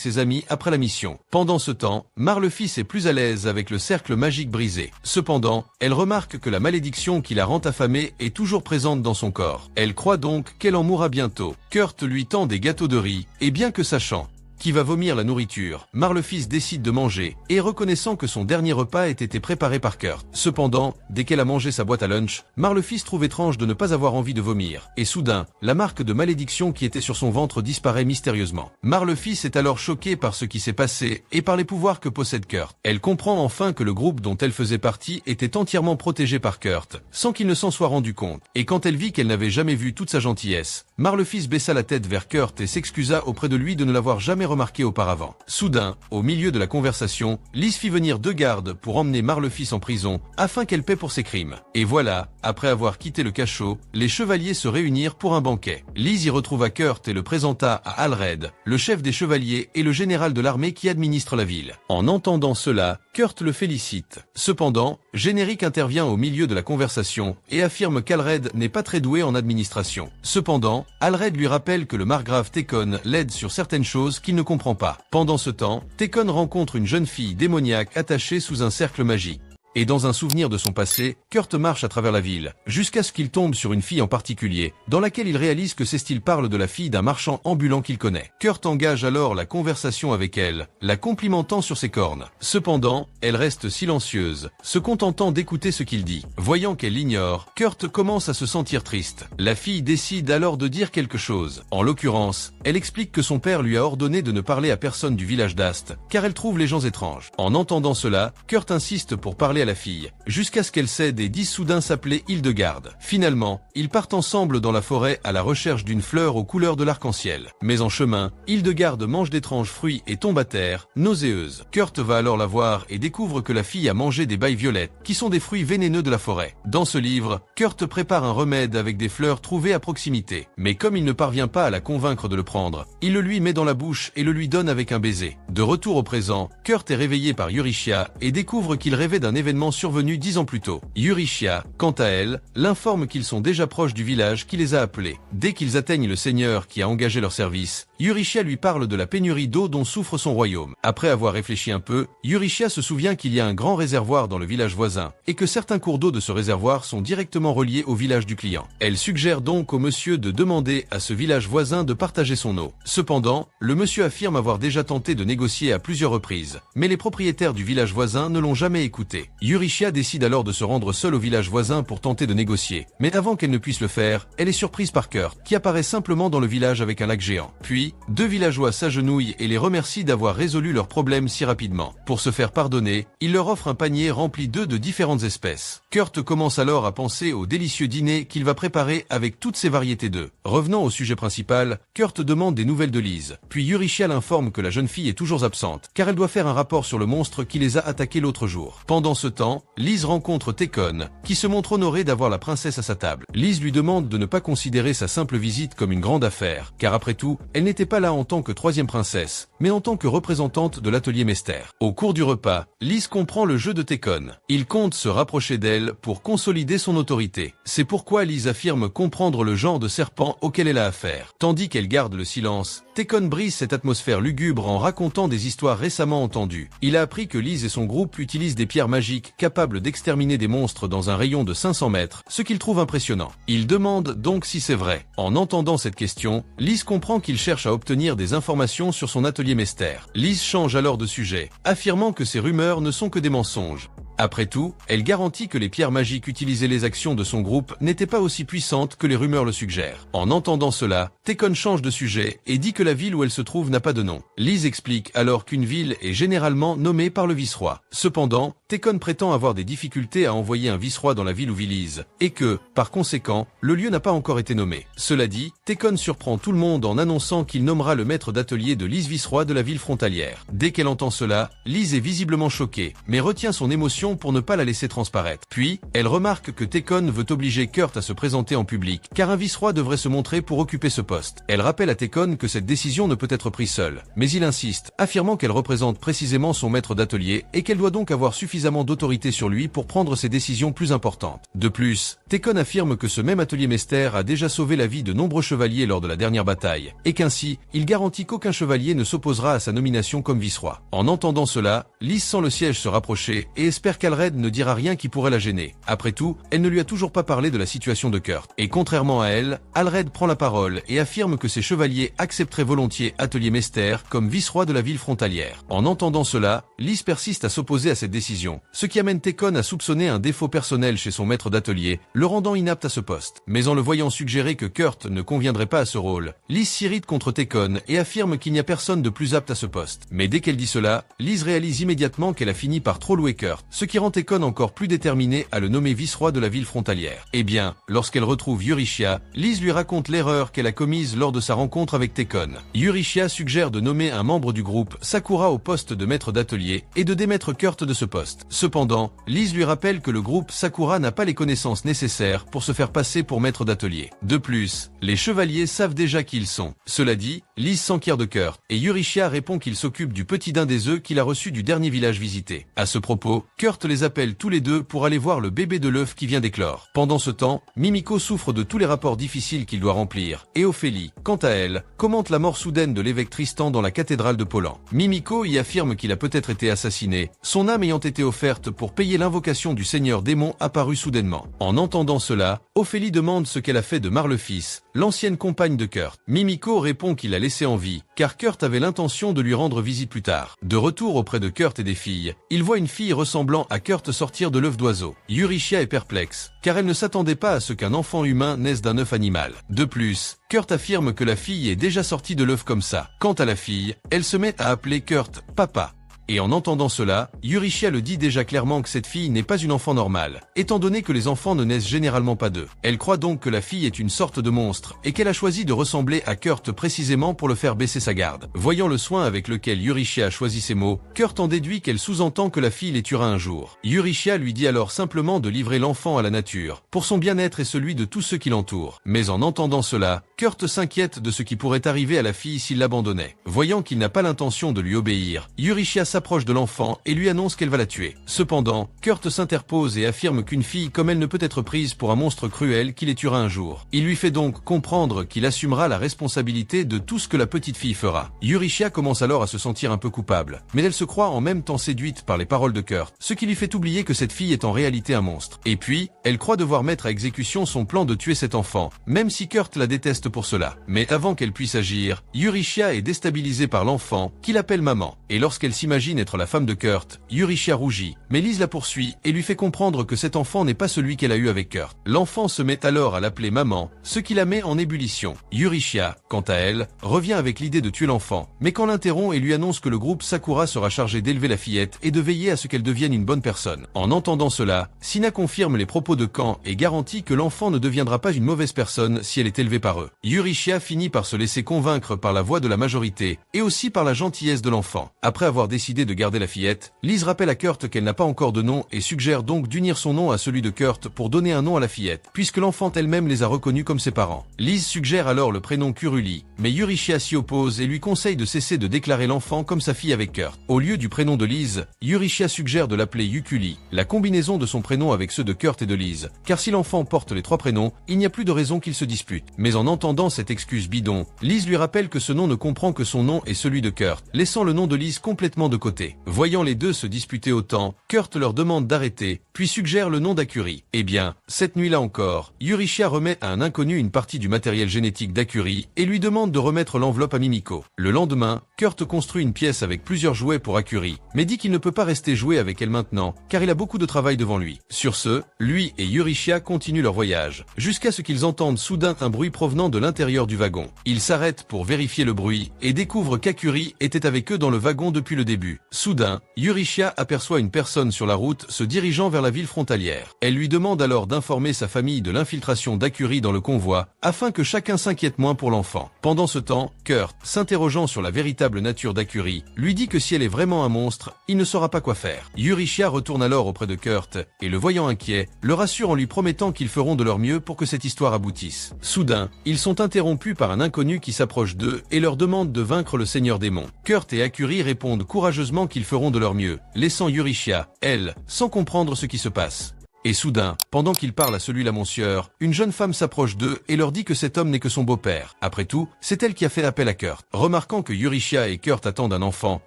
ses amis après la mission. Pendant ce temps, Marle-Fils est plus à l'aise avec le cercle magique brisé. Cependant, elle remarque que la malédiction qui la rend affamée est toujours présente dans son corps. Elle croit donc qu'elle en mourra bientôt. Kurt lui tend des gâteaux de riz, et bien que sachant qui va vomir la nourriture, Marle-Fils décide de manger, et reconnaissant que son dernier repas ait été préparé par Kurt. Cependant, dès qu'elle a mangé sa boîte à lunch, Marle-Fils trouve étrange de ne pas avoir envie de vomir, et soudain, la marque de malédiction qui était sur son ventre disparaît mystérieusement. Marle-Fils est alors choquée par ce qui s'est passé, et par les pouvoirs que possède Kurt. Elle comprend enfin que le groupe dont elle faisait partie était entièrement protégé par Kurt, sans qu'il ne s'en soit rendu compte, et quand elle vit qu'elle n'avait jamais vu toute sa gentillesse, Marle-Fils baissa la tête vers Kurt et s'excusa auprès de lui de ne l'avoir jamais remarqué auparavant. Soudain, au milieu de la conversation, Liz fit venir 2 gardes pour emmener Marle-Fils en prison, afin qu'elle paie pour ses crimes. Et voilà, après avoir quitté le cachot, les chevaliers se réunirent pour un banquet. Liz y retrouva Kurt et le présenta à Alred, le chef des chevaliers et le général de l'armée qui administre la ville. En entendant cela, Kurt le félicite. Cependant, Générique intervient au milieu de la conversation et affirme qu'Alred n'est pas très doué en administration. Cependant, Alred lui rappelle que le margrave Técon l'aide sur certaines choses qu'il ne comprend pas. Pendant ce temps, Técon rencontre une jeune fille démoniaque attachée sous un cercle magique. Et dans un souvenir de son passé, Kurt marche à travers la ville, jusqu'à ce qu'il tombe sur une fille en particulier, dans laquelle il réalise que c'est style parle de la fille d'un marchand ambulant qu'il connaît. Kurt engage alors la conversation avec elle, la complimentant sur ses cornes. Cependant, elle reste silencieuse, se contentant d'écouter ce qu'il dit. Voyant qu'elle l'ignore, Kurt commence à se sentir triste. La fille décide alors de dire quelque chose. En l'occurrence, elle explique que son père lui a ordonné de ne parler à personne du village d'Ast, car elle trouve les gens étranges. En entendant cela, Kurt insiste pour parler à la fille, jusqu'à ce qu'elle cède et dise soudain s'appeler Hildegarde. Finalement, ils partent ensemble dans la forêt à la recherche d'une fleur aux couleurs de l'arc-en-ciel. Mais en chemin, Hildegarde mange d'étranges fruits et tombe à terre, nauséeuse. Kurt va alors la voir et découvre que la fille a mangé des bailles violettes, qui sont des fruits vénéneux de la forêt. Dans ce livre, Kurt prépare un remède avec des fleurs trouvées à proximité. Mais comme il ne parvient pas à la convaincre de le prendre, il le lui met dans la bouche et le lui donne avec un baiser. De retour au présent, Kurt est réveillé par Eurychia et découvre qu'il rêvait d'un événement survenu 10 ans plus tôt. Eurychia, quant à elle, l'informe qu'ils sont déjà proches du village qui les a appelés. Dès qu'ils atteignent le seigneur qui a engagé leur service, Yurishia lui parle de la pénurie d'eau dont souffre son royaume. Après avoir réfléchi un peu, Yurishia se souvient qu'il y a un grand réservoir dans le village voisin, et que certains cours d'eau de ce réservoir sont directement reliés au village du client. Elle suggère donc au monsieur de demander à ce village voisin de partager son eau. Cependant, le monsieur affirme avoir déjà tenté de négocier à plusieurs reprises, mais les propriétaires du village voisin ne l'ont jamais écouté. Yurishia décide alors de se rendre seule au village voisin pour tenter de négocier, mais avant qu'elle ne puisse le faire, elle est surprise par Kurt, qui apparaît simplement dans le village avec un lac géant. Puis, deux villageois s'agenouillent et les remercient d'avoir résolu leurs problèmes si rapidement. Pour se faire pardonner, il leur offre un panier rempli d'œufs de différentes espèces. Kurt commence alors à penser au délicieux dîner qu'il va préparer avec toutes ces variétés d'œufs. Revenant au sujet principal, Kurt demande des nouvelles de Liz. Puis Yurishia l'informe que la jeune fille est toujours absente, car elle doit faire un rapport sur le monstre qui les a attaqués l'autre jour. Pendant ce temps, Liz rencontre Tekon, qui se montre honoré d'avoir la princesse à sa table. Liz lui demande de ne pas considérer sa simple visite comme une grande affaire, car après tout, elle n'était pas là en tant que troisième princesse, mais en tant que représentante de l'atelier Mester. Au cours du repas, Liz comprend le jeu de Tekon. Il compte se rapprocher d'elle pour consolider son autorité. C'est pourquoi Liz affirme comprendre le genre de serpent auquel elle a affaire. Tandis qu'elle garde le silence, Tekon brise cette atmosphère lugubre en racontant des histoires récemment entendues. Il a appris que Liz et son groupe utilisent des pierres magiques capables d'exterminer des monstres dans un rayon de 500 mètres, ce qu'il trouve impressionnant. Il demande donc si c'est vrai. En entendant cette question, Liz comprend qu'il cherche à obtenir des informations sur son atelier Mester. Liz change alors de sujet, affirmant que ces rumeurs ne sont que des mensonges. Après tout, elle garantit que les pierres magiques utilisées les actions de son groupe n'étaient pas aussi puissantes que les rumeurs le suggèrent. En entendant cela, Tekon change de sujet et dit que la ville où elle se trouve n'a pas de nom. Liz explique alors qu'une ville est généralement nommée par le vice-roi. Cependant, Tekon prétend avoir des difficultés à envoyer un vice-roi dans la ville où vit Liz, et que, par conséquent, le lieu n'a pas encore été nommé. Cela dit, Tekon surprend tout le monde en annonçant qu'il nommera le maître d'atelier de Liz vice-roi de la ville frontalière. Dès qu'elle entend cela, Liz est visiblement choquée, mais retient son émotion pour ne pas la laisser transparaître. Puis, elle remarque que Tekon veut obliger Kurt à se présenter en public, car un vice-roi devrait se montrer pour occuper ce poste. Elle rappelle à Tekon que cette décision ne peut être prise seule, mais il insiste, affirmant qu'elle représente précisément son maître d'atelier et qu'elle doit donc avoir suffisamment d'autorité sur lui pour prendre ses décisions plus importantes. De plus, Tekon affirme que ce même atelier Mester a déjà sauvé la vie de nombreux chevaliers lors de la dernière bataille, et qu'ainsi, il garantit qu'aucun chevalier ne s'opposera à sa nomination comme vice-roi. En entendant cela, Liz sent le siège se rapprocher et espère qu'Alred ne dira rien qui pourrait la gêner. Après tout, elle ne lui a toujours pas parlé de la situation de Kurt. Et contrairement à elle, Alred prend la parole et affirme que ses chevaliers accepteraient volontiers Atelier Mester comme vice-roi de la ville frontalière. En entendant cela, Liz persiste à s'opposer à cette décision, ce qui amène Tekon à soupçonner un défaut personnel chez son maître d'atelier, le rendant inapte à ce poste. Mais en le voyant suggérer que Kurt ne conviendrait pas à ce rôle, Liz s'irrite contre Tekon et affirme qu'il n'y a personne de plus apte à ce poste. Mais dès qu'elle dit cela, Liz réalise immédiatement qu'elle a fini par trop louer Kurt, ce qui rend Tekon encore plus déterminé à le nommer vice-roi de la ville frontalière. Eh bien, lorsqu'elle retrouve Yurishia, Liz lui raconte l'erreur qu'elle a commise lors de sa rencontre avec Tekon. Yurishia suggère de nommer un membre du groupe, Sakura, au poste de maître d'atelier et de démettre Kurt de ce poste. Cependant, Liz lui rappelle que le groupe Sakura n'a pas les connaissances nécessaires pour se faire passer pour maître d'atelier. De plus, les chevaliers savent déjà qui ils sont. Cela dit, Liz s'enquiert de Kurt et Yurishia répond qu'il s'occupe du petit daim des œufs qu'il a reçu du dernier village visité. À ce propos, Kurt les appelle tous les deux pour aller voir le bébé de l'œuf qui vient d'éclore. Pendant ce temps, Mimiko souffre de tous les rapports difficiles qu'il doit remplir, et Ophélie, quant à elle, commente la mort soudaine de l'évêque Tristan dans la cathédrale de Polan. Mimiko y affirme qu'il a peut-être été assassiné, son âme ayant été offerte pour payer l'invocation du seigneur démon apparu soudainement. En entendant cela, Ophélie demande ce qu'elle a fait de Marlefis, l'ancienne compagne de Kurt. Mimiko répond qu'il l'a laissé en vie, car Kurt avait l'intention de lui rendre visite plus tard. De retour auprès de Kurt et des filles, il voit une fille ressemblant à Kurt sortir de l'œuf d'oiseau. Yurishia est perplexe, car elle ne s'attendait pas à ce qu'un enfant humain naisse d'un œuf animal. De plus, Kurt affirme que la fille est déjà sortie de l'œuf comme ça. Quant à la fille, elle se met à appeler Kurt « papa ». Et en entendant cela, Yurishia le dit déjà clairement que cette fille n'est pas une enfant normale, étant donné que les enfants ne naissent généralement pas d'eux. Elle croit donc que la fille est une sorte de monstre, et qu'elle a choisi de ressembler à Kurt précisément pour le faire baisser sa garde. Voyant le soin avec lequel Yurishia a choisi ces mots, Kurt en déduit qu'elle sous-entend que la fille les tuera un jour. Yurishia lui dit alors simplement de livrer l'enfant à la nature, pour son bien-être et celui de tous ceux qui l'entourent. Mais en entendant cela, Kurt s'inquiète de ce qui pourrait arriver à la fille s'il l'abandonnait. Voyant qu'il n'a pas l'intention de lui obéir, Yurishia s'approche de l'enfant et lui annonce qu'elle va la tuer. Cependant, Kurt s'interpose et affirme qu'une fille comme elle ne peut être prise pour un monstre cruel qui les tuera un jour. Il lui fait donc comprendre qu'il assumera la responsabilité de tout ce que la petite fille fera. Eurychia commence alors à se sentir un peu coupable, mais elle se croit en même temps séduite par les paroles de Kurt, ce qui lui fait oublier que cette fille est en réalité un monstre. Et puis, elle croit devoir mettre à exécution son plan de tuer cet enfant, même si Kurt la déteste pour cela. Mais avant qu'elle puisse agir, Eurychia est déstabilisée par l'enfant, qui l'appelle maman. Et lorsqu'elle s'imagine être la femme de Kurt, Eurychia rougit, mais Liz la poursuit et lui fait comprendre que cet enfant n'est pas celui qu'elle a eu avec Kurt. L'enfant se met alors à l'appeler maman, ce qui la met en ébullition. Eurychia, quant à elle, revient avec l'idée de tuer l'enfant, mais quand l'interrompt et lui annonce que le groupe Sakura sera chargé d'élever la fillette et de veiller à ce qu'elle devienne une bonne personne. En entendant cela, Sina confirme les propos de Kan et garantit que l'enfant ne deviendra pas une mauvaise personne si elle est élevée par eux. Eurychia finit par se laisser convaincre par la voix de la majorité et aussi par la gentillesse de l'enfant. Après avoir décidé de garder la fillette, Liz rappelle à Kurt qu'elle n'a pas encore de nom et suggère donc d'unir son nom à celui de Kurt pour donner un nom à la fillette, puisque l'enfant elle-même les a reconnus comme ses parents. Liz suggère alors le prénom Kuruli, mais Eurychia s'y oppose et lui conseille de cesser de déclarer l'enfant comme sa fille avec Kurt. Au lieu du prénom de Liz, Eurychia suggère de l'appeler Yukuli, la combinaison de son prénom avec ceux de Kurt et de Liz, car si l'enfant porte les trois prénoms, il n'y a plus de raison qu'ils se disputent. Mais en entendant cette excuse bidon, Liz lui rappelle que ce nom ne comprend que son nom et celui de Kurt, laissant le nom de Liz complètement de côté. Voyant les deux se disputer autant, Kurt leur demande d'arrêter, puis suggère le nom d'Akuri. Eh bien, cette nuit-là encore, Eurychia remet à un inconnu une partie du matériel génétique d'Akuri et lui demande de remettre l'enveloppe à Mimiko. Le lendemain, Kurt construit une pièce avec plusieurs jouets pour Akuri, mais dit qu'il ne peut pas rester jouer avec elle maintenant, car il a beaucoup de travail devant lui. Sur ce, lui et Eurychia continuent leur voyage, jusqu'à ce qu'ils entendent soudain un bruit provenant de l'intérieur du wagon. Ils s'arrêtent pour vérifier le bruit et découvrent qu'Akuri était avec eux dans le wagon depuis le début. Soudain, Eurychia aperçoit une personne sur la route se dirigeant vers la ville frontalière. Elle lui demande alors d'informer sa famille de l'infiltration d'Akuri dans le convoi, afin que chacun s'inquiète moins pour l'enfant. Pendant ce temps, Kurt, s'interrogeant sur la véritable nature d'Akuri, lui dit que si elle est vraiment un monstre, il ne saura pas quoi faire. Eurychia retourne alors auprès de Kurt, et le voyant inquiet, le rassure en lui promettant qu'ils feront de leur mieux pour que cette histoire aboutisse. Soudain, ils sont interrompus par un inconnu qui s'approche d'eux et leur demande de vaincre le seigneur démon. Kurt et Akuri répondent courageusement qu'ils feront de leur mieux, laissant Eurychia, elle, sans comprendre ce qui se passe. Et soudain, pendant qu'il parle à celui-là monsieur, une jeune femme s'approche d'eux et leur dit que cet homme n'est que son beau-père. Après tout, c'est elle qui a fait appel à Kurt. Remarquant que Eurychia et Kurt attendent un enfant,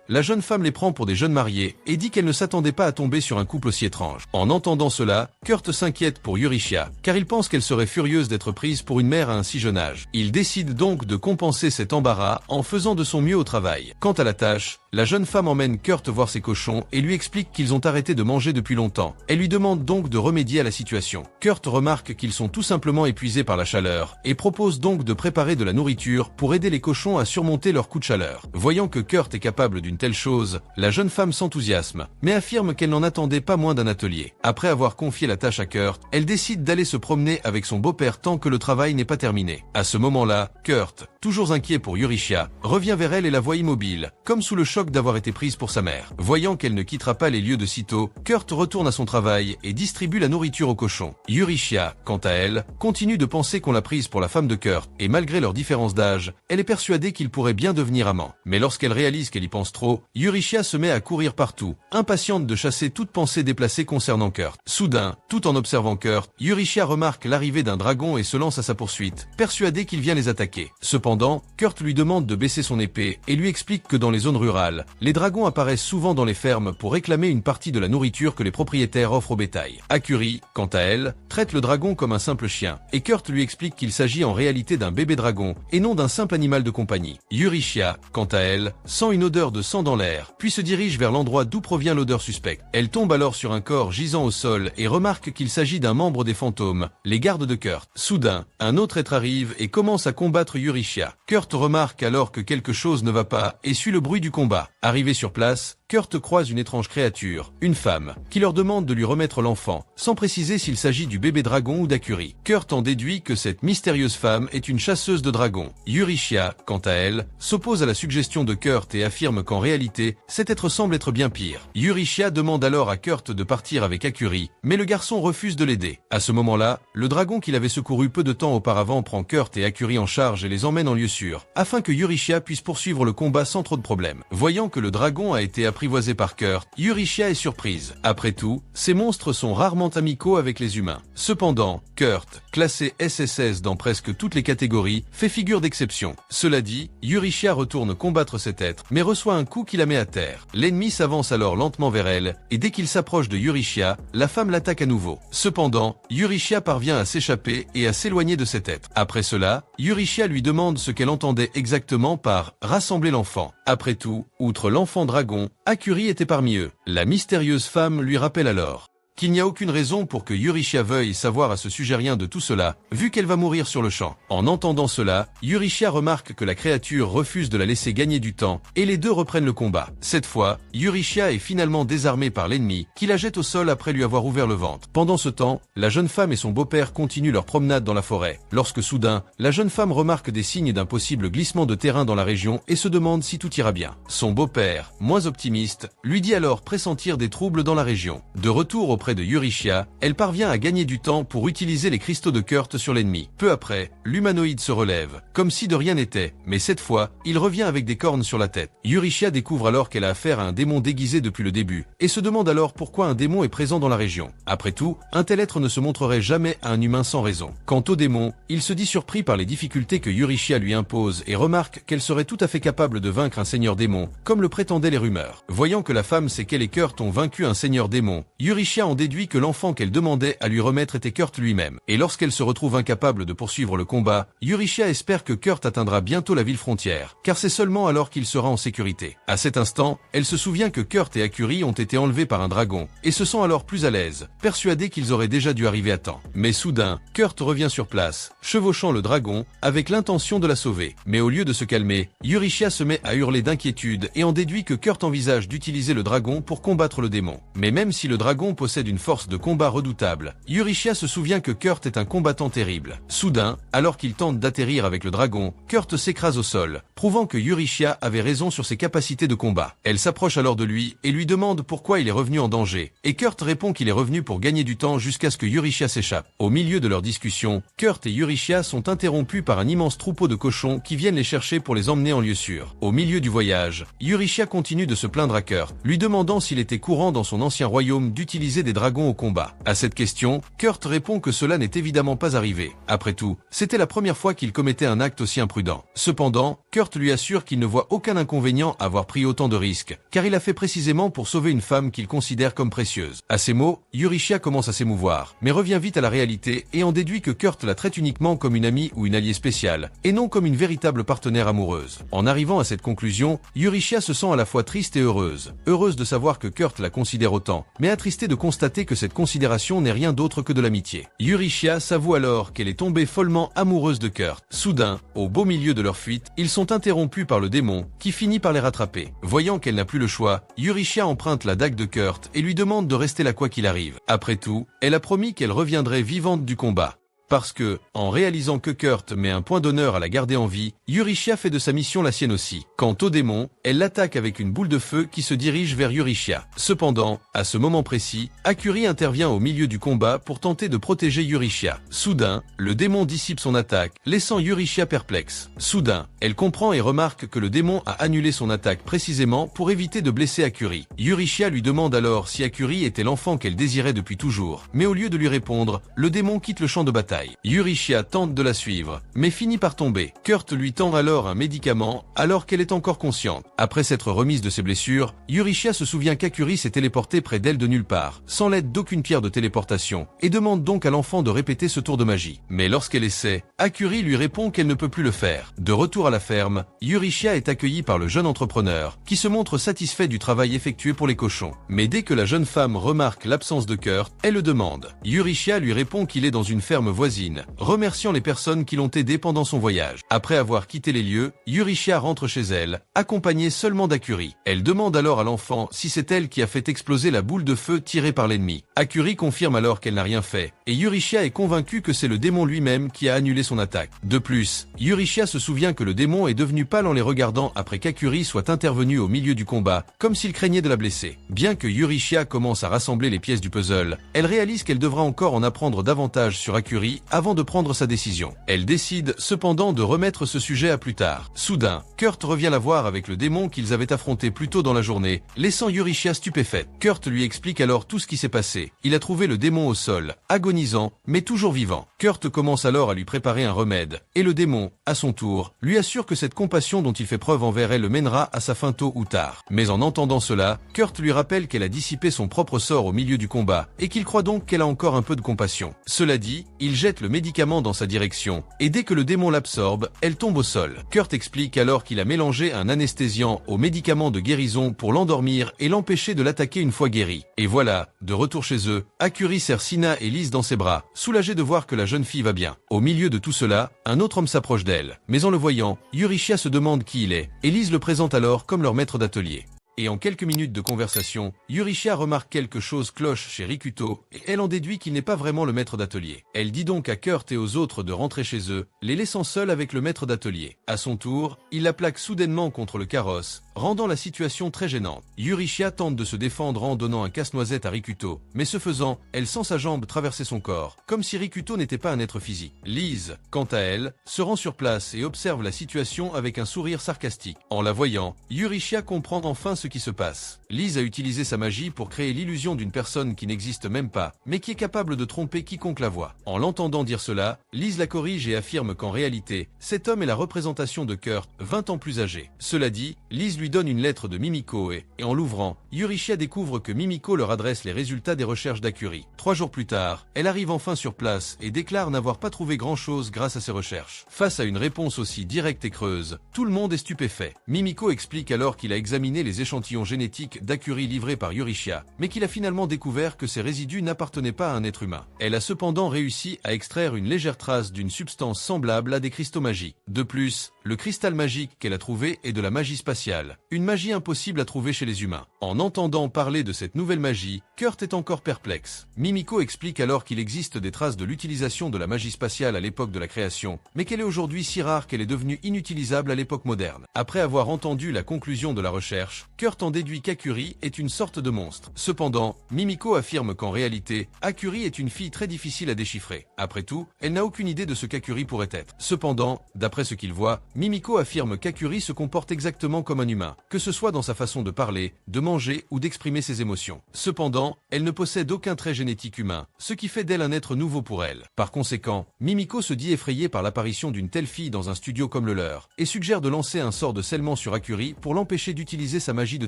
la jeune femme les prend pour des jeunes mariés et dit qu'elle ne s'attendait pas à tomber sur un couple aussi étrange. En entendant cela, Kurt s'inquiète pour Eurychia, car il pense qu'elle serait furieuse d'être prise pour une mère à un si jeune âge. Il décide donc de compenser cet embarras en faisant de son mieux au travail. Quant à la tâche, la jeune femme emmène Kurt voir ses cochons et lui explique qu'ils ont arrêté de manger depuis longtemps. Elle lui demande donc de remédier à la situation. Kurt remarque qu'ils sont tout simplement épuisés par la chaleur et propose donc de préparer de la nourriture pour aider les cochons à surmonter leur coup de chaleur. Voyant que Kurt est capable d'une telle chose, la jeune femme s'enthousiasme, mais affirme qu'elle n'en attendait pas moins d'un atelier. Après avoir confié la tâche à Kurt, elle décide d'aller se promener avec son beau-père tant que le travail n'est pas terminé. À ce moment-là, Kurt, toujours inquiet pour Eurychia, revient vers elle et la voit immobile, comme sous le choc d'avoir été prise pour sa mère. Voyant qu'elle ne quittera pas les lieux de sitôt, Kurt retourne à son travail et distribue la nourriture aux cochons. Eurychia, quant à elle, continue de penser qu'on l'a prise pour la femme de Kurt, et malgré leur différence d'âge, elle est persuadée qu'ils pourraient bien devenir amants. Mais lorsqu'elle réalise qu'elle y pense trop, Eurychia se met à courir partout, impatiente de chasser toute pensée déplacée concernant Kurt. Soudain, tout en observant Kurt, Eurychia remarque l'arrivée d'un dragon et se lance à sa poursuite, persuadée qu'il vient les attaquer. Cependant, Kurt lui demande de baisser son épée et lui explique que dans les zones rurales, les dragons apparaissent souvent dans les fermes pour réclamer une partie de la nourriture que les propriétaires offrent au bétail. Akuri, quant à elle, traite le dragon comme un simple chien, et Kurt lui explique qu'il s'agit en réalité d'un bébé dragon, et non d'un simple animal de compagnie. Eurychia, quant à elle, sent une odeur de sang dans l'air, puis se dirige vers l'endroit d'où provient l'odeur suspecte. Elle tombe alors sur un corps gisant au sol et remarque qu'il s'agit d'un membre des fantômes, les gardes de Kurt. Soudain, un autre être arrive et commence à combattre Eurychia. Kurt remarque alors que quelque chose ne va pas et suit le bruit du combat. Arrivé sur place, Kurt croise une étrange créature, une femme, qui leur demande de lui remettre l'enfant, sans préciser s'il s'agit du bébé dragon ou d'Akuri. Kurt en déduit que cette mystérieuse femme est une chasseuse de dragons. Eurychia, quant à elle, s'oppose à la suggestion de Kurt et affirme qu'en réalité, cet être semble être bien pire. Eurychia demande alors à Kurt de partir avec Akuri, mais le garçon refuse de l'aider. À ce moment-là, le dragon qu'il avait secouru peu de temps auparavant prend Kurt et Akuri en charge et les emmène en lieu sûr, afin que Eurychia puisse poursuivre le combat sans trop de problèmes. Voyant que le dragon a été apprivoisé par Kurt, Eurychia est surprise. Après tout, ces monstres sont rarement amicaux avec les humains. Cependant, Kurt, classé SSS dans presque toutes les catégories, fait figure d'exception. Cela dit, Eurychia retourne combattre cet être, mais reçoit un coup qui la met à terre. L'ennemi s'avance alors lentement vers elle, et dès qu'il s'approche de Eurychia, la femme l'attaque à nouveau. Cependant, Eurychia parvient à s'échapper et à s'éloigner de cet être. Après cela, Eurychia lui demande ce qu'elle entendait exactement par « rassembler l'enfant ». Après tout, outre l'enfant dragon, Akuri était parmi eux. La mystérieuse femme lui rappelle alors qu'il n'y a aucune raison pour que Eurychia veuille savoir à ce sujet rien de tout cela, vu qu'elle va mourir sur le champ. En entendant cela, Eurychia remarque que la créature refuse de la laisser gagner du temps, et les deux reprennent le combat. Cette fois, Eurychia est finalement désarmée par l'ennemi, qui la jette au sol après lui avoir ouvert le ventre. Pendant ce temps, la jeune femme et son beau-père continuent leur promenade dans la forêt, lorsque soudain, la jeune femme remarque des signes d'un possible glissement de terrain dans la région et se demande si tout ira bien. Son beau-père, moins optimiste, lui dit alors pressentir des troubles dans la région. De retour auprès de Eurychia, elle parvient à gagner du temps pour utiliser les cristaux de Kurt sur l'ennemi. Peu après, l'humanoïde se relève, comme si de rien n'était, mais cette fois, il revient avec des cornes sur la tête. Eurychia découvre alors qu'elle a affaire à un démon déguisé depuis le début, et se demande alors pourquoi un démon est présent dans la région. Après tout, un tel être ne se montrerait jamais à un humain sans raison. Quant au démon, il se dit surpris par les difficultés que Eurychia lui impose et remarque qu'elle serait tout à fait capable de vaincre un seigneur démon, comme le prétendaient les rumeurs. Voyant que la femme sait qu'elle et Kurt ont vaincu un seigneur démon, Eurychia en déduit que l'enfant qu'elle demandait à lui remettre était Kurt lui-même. Et lorsqu'elle se retrouve incapable de poursuivre le combat, Eurychia espère que Kurt atteindra bientôt la ville frontière, car c'est seulement alors qu'il sera en sécurité. À cet instant, elle se souvient que Kurt et Akuri ont été enlevés par un dragon, et se sent alors plus à l'aise, persuadée qu'ils auraient déjà dû arriver à temps. Mais soudain, Kurt revient sur place, chevauchant le dragon, avec l'intention de la sauver. Mais au lieu de se calmer, Eurychia se met à hurler d'inquiétude et en déduit que Kurt envisage d'utiliser le dragon pour combattre le démon. Mais même si le dragon possède une force de combat redoutable, Eurychia se souvient que Kurt est un combattant terrible. Soudain, alors qu'il tente d'atterrir avec le dragon, Kurt s'écrase au sol, prouvant que Eurychia avait raison sur ses capacités de combat. Elle s'approche alors de lui et lui demande pourquoi il est revenu en danger, et Kurt répond qu'il est revenu pour gagner du temps jusqu'à ce que Eurychia s'échappe. Au milieu de leur discussion, Kurt et Eurychia sont interrompus par un immense troupeau de cochons qui viennent les chercher pour les emmener en lieu sûr. Au milieu du voyage, Eurychia continue de se plaindre à Kurt, lui demandant s'il était courant dans son ancien royaume d'utiliser des dragons au combat. À cette question, Kurt répond que cela n'est évidemment pas arrivé. Après tout, c'était la première fois qu'il commettait un acte aussi imprudent. Cependant, Kurt lui assure qu'il ne voit aucun inconvénient à avoir pris autant de risques, car il a fait précisément pour sauver une femme qu'il considère comme précieuse. À ces mots, Eurychia commence à s'émouvoir, mais revient vite à la réalité et en déduit que Kurt la traite uniquement comme une amie ou une alliée spéciale, et non comme une véritable partenaire amoureuse. En arrivant à cette conclusion, Eurychia se sent à la fois triste et heureuse. Heureuse de savoir que Kurt la considère autant, mais attristée de constater que cette considération n'est rien d'autre que de l'amitié. Eurychia s'avoue alors qu'elle est tombée follement amoureuse de Kurt. Soudain, au beau milieu de leur fuite, ils sont interrompus par le démon, qui finit par les rattraper. Voyant qu'elle n'a plus le choix, Eurychia emprunte la dague de Kurt et lui demande de rester là quoi qu'il arrive. Après tout, elle a promis qu'elle reviendrait vivante du combat. Parce que, en réalisant que Kurt met un point d'honneur à la garder en vie, Eurychia fait de sa mission la sienne aussi. Quant au démon, elle l'attaque avec une boule de feu qui se dirige vers Eurychia. Cependant, à ce moment précis, Akuri intervient au milieu du combat pour tenter de protéger Eurychia. Soudain, le démon dissipe son attaque, laissant Eurychia perplexe. Soudain, elle comprend et remarque que le démon a annulé son attaque précisément pour éviter de blesser Akuri. Eurychia lui demande alors si Akuri était l'enfant qu'elle désirait depuis toujours, mais au lieu de lui répondre, le démon quitte le champ de bataille. Eurychia tente de la suivre, mais finit par tomber. Kurt lui tend alors un médicament, alors qu'elle est encore consciente. Après s'être remise de ses blessures, Eurychia se souvient qu'Akuri s'est téléporté près d'elle de nulle part, sans l'aide d'aucune pierre de téléportation, et demande donc à l'enfant de répéter ce tour de magie. Mais lorsqu'elle essaie, Akuri lui répond qu'elle ne peut plus le faire. De retour à la ferme, Eurychia est accueillie par le jeune entrepreneur, qui se montre satisfait du travail effectué pour les cochons. Mais dès que la jeune femme remarque l'absence de Kurt, elle le demande. Eurychia lui répond qu'il est dans une ferme voisine voisine, remerciant les personnes qui l'ont aidé pendant son voyage. Après avoir quitté les lieux, Yurishia rentre chez elle, accompagnée seulement d'Akuri. Elle demande alors à l'enfant si c'est elle qui a fait exploser la boule de feu tirée par l'ennemi. Akuri confirme alors qu'elle n'a rien fait, et Yurishia est convaincue que c'est le démon lui-même qui a annulé son attaque. De plus, Yurishia se souvient que le démon est devenu pâle en les regardant après qu'Akuri soit intervenu au milieu du combat, comme s'il craignait de la blesser. Bien que Yurishia commence à rassembler les pièces du puzzle, elle réalise qu'elle devra encore en apprendre davantage sur Akuri avant de prendre sa décision. Elle décide cependant de remettre ce sujet à plus tard. Soudain, Kurt revient la voir avec le démon qu'ils avaient affronté plus tôt dans la journée, laissant Yurishia stupéfaite. Kurt lui explique alors tout ce qui s'est passé. Il a trouvé le démon au sol, agonisant, mais toujours vivant. Kurt commence alors à lui préparer un remède, et le démon, à son tour, lui assure que cette compassion dont il fait preuve envers elle le mènera à sa fin tôt ou tard. Mais en entendant cela, Kurt lui rappelle qu'elle a dissipé son propre sort au milieu du combat, et qu'il croit donc qu'elle a encore un peu de compassion. Cela dit, il jette le médicament dans sa direction, et dès que le démon l'absorbe, elle tombe au sol. Kurt explique alors qu'il a mélangé un anesthésiant au médicament de guérison pour l'endormir et l'empêcher de l'attaquer une fois guéri. Et voilà, de retour chez eux, Akuri serre Sina et Lise dans ses bras, soulagé de voir que la jeune fille va bien. Au milieu de tout cela, un autre homme s'approche d'elle, mais en le voyant, Yurishia se demande qui il est, et Lise le présente alors comme leur maître d'atelier. Et en quelques minutes de conversation, Yurishia remarque quelque chose cloche chez Rikuto, et elle en déduit qu'il n'est pas vraiment le maître d'atelier. Elle dit donc à Kurt et aux autres de rentrer chez eux, les laissant seuls avec le maître d'atelier. À son tour, il la plaque soudainement contre le carrosse, rendant la situation très gênante. Yurishia tente de se défendre en donnant un casse-noisette à Rikuto, mais ce faisant, elle sent sa jambe traverser son corps, comme si Rikuto n'était pas un être physique. Lise, quant à elle, se rend sur place et observe la situation avec un sourire sarcastique. En la voyant, Yurishia comprend enfin ce qui se passe. Lise a utilisé sa magie pour créer l'illusion d'une personne qui n'existe même pas, mais qui est capable de tromper quiconque la voit. En l'entendant dire cela, Lise la corrige et affirme qu'en réalité, cet homme est la représentation de Kurt, 20 ans plus âgé. Cela dit, Lise lui donne une lettre de Mimiko et en l'ouvrant, Yurishia découvre que Mimiko leur adresse les résultats des recherches d'Akuri. 3 jours plus tard, elle arrive enfin sur place et déclare n'avoir pas trouvé grand-chose grâce à ses recherches. Face à une réponse aussi directe et creuse, tout le monde est stupéfait. Mimiko explique alors qu'il a examiné les échantillons génétiques d'Akuri livrés par Yurishia, mais qu'il a finalement découvert que ces résidus n'appartenaient pas à un être humain. Elle a cependant réussi à extraire une légère trace d'une substance semblable à des cristaux magiques. De plus, le cristal magique qu'elle a trouvé est de la magie spatiale, une magie impossible à trouver chez les humains. En entendant parler de cette nouvelle magie, Kurt est encore perplexe. Mimiko explique alors qu'il existe des traces de l'utilisation de la magie spatiale à l'époque de la création, mais qu'elle est aujourd'hui si rare qu'elle est devenue inutilisable à l'époque moderne. Après avoir entendu la conclusion de la recherche, Kurt en déduit qu'Akuri est une sorte de monstre. Cependant, Mimiko affirme qu'en réalité, Akuri est une fille très difficile à déchiffrer. Après tout, elle n'a aucune idée de ce qu'Akuri pourrait être. Cependant, d'après ce qu'il voit, Mimiko affirme qu'Akuri se comporte exactement comme un humain, que ce soit dans sa façon de parler, de manger ou d'exprimer ses émotions. Cependant, elle ne possède aucun trait génétique humain, ce qui fait d'elle un être nouveau pour elle. Par conséquent, Mimiko se dit effrayée par l'apparition d'une telle fille dans un studio comme le leur, et suggère de lancer un sort de scellement sur Akuri pour l'empêcher d'utiliser sa magie de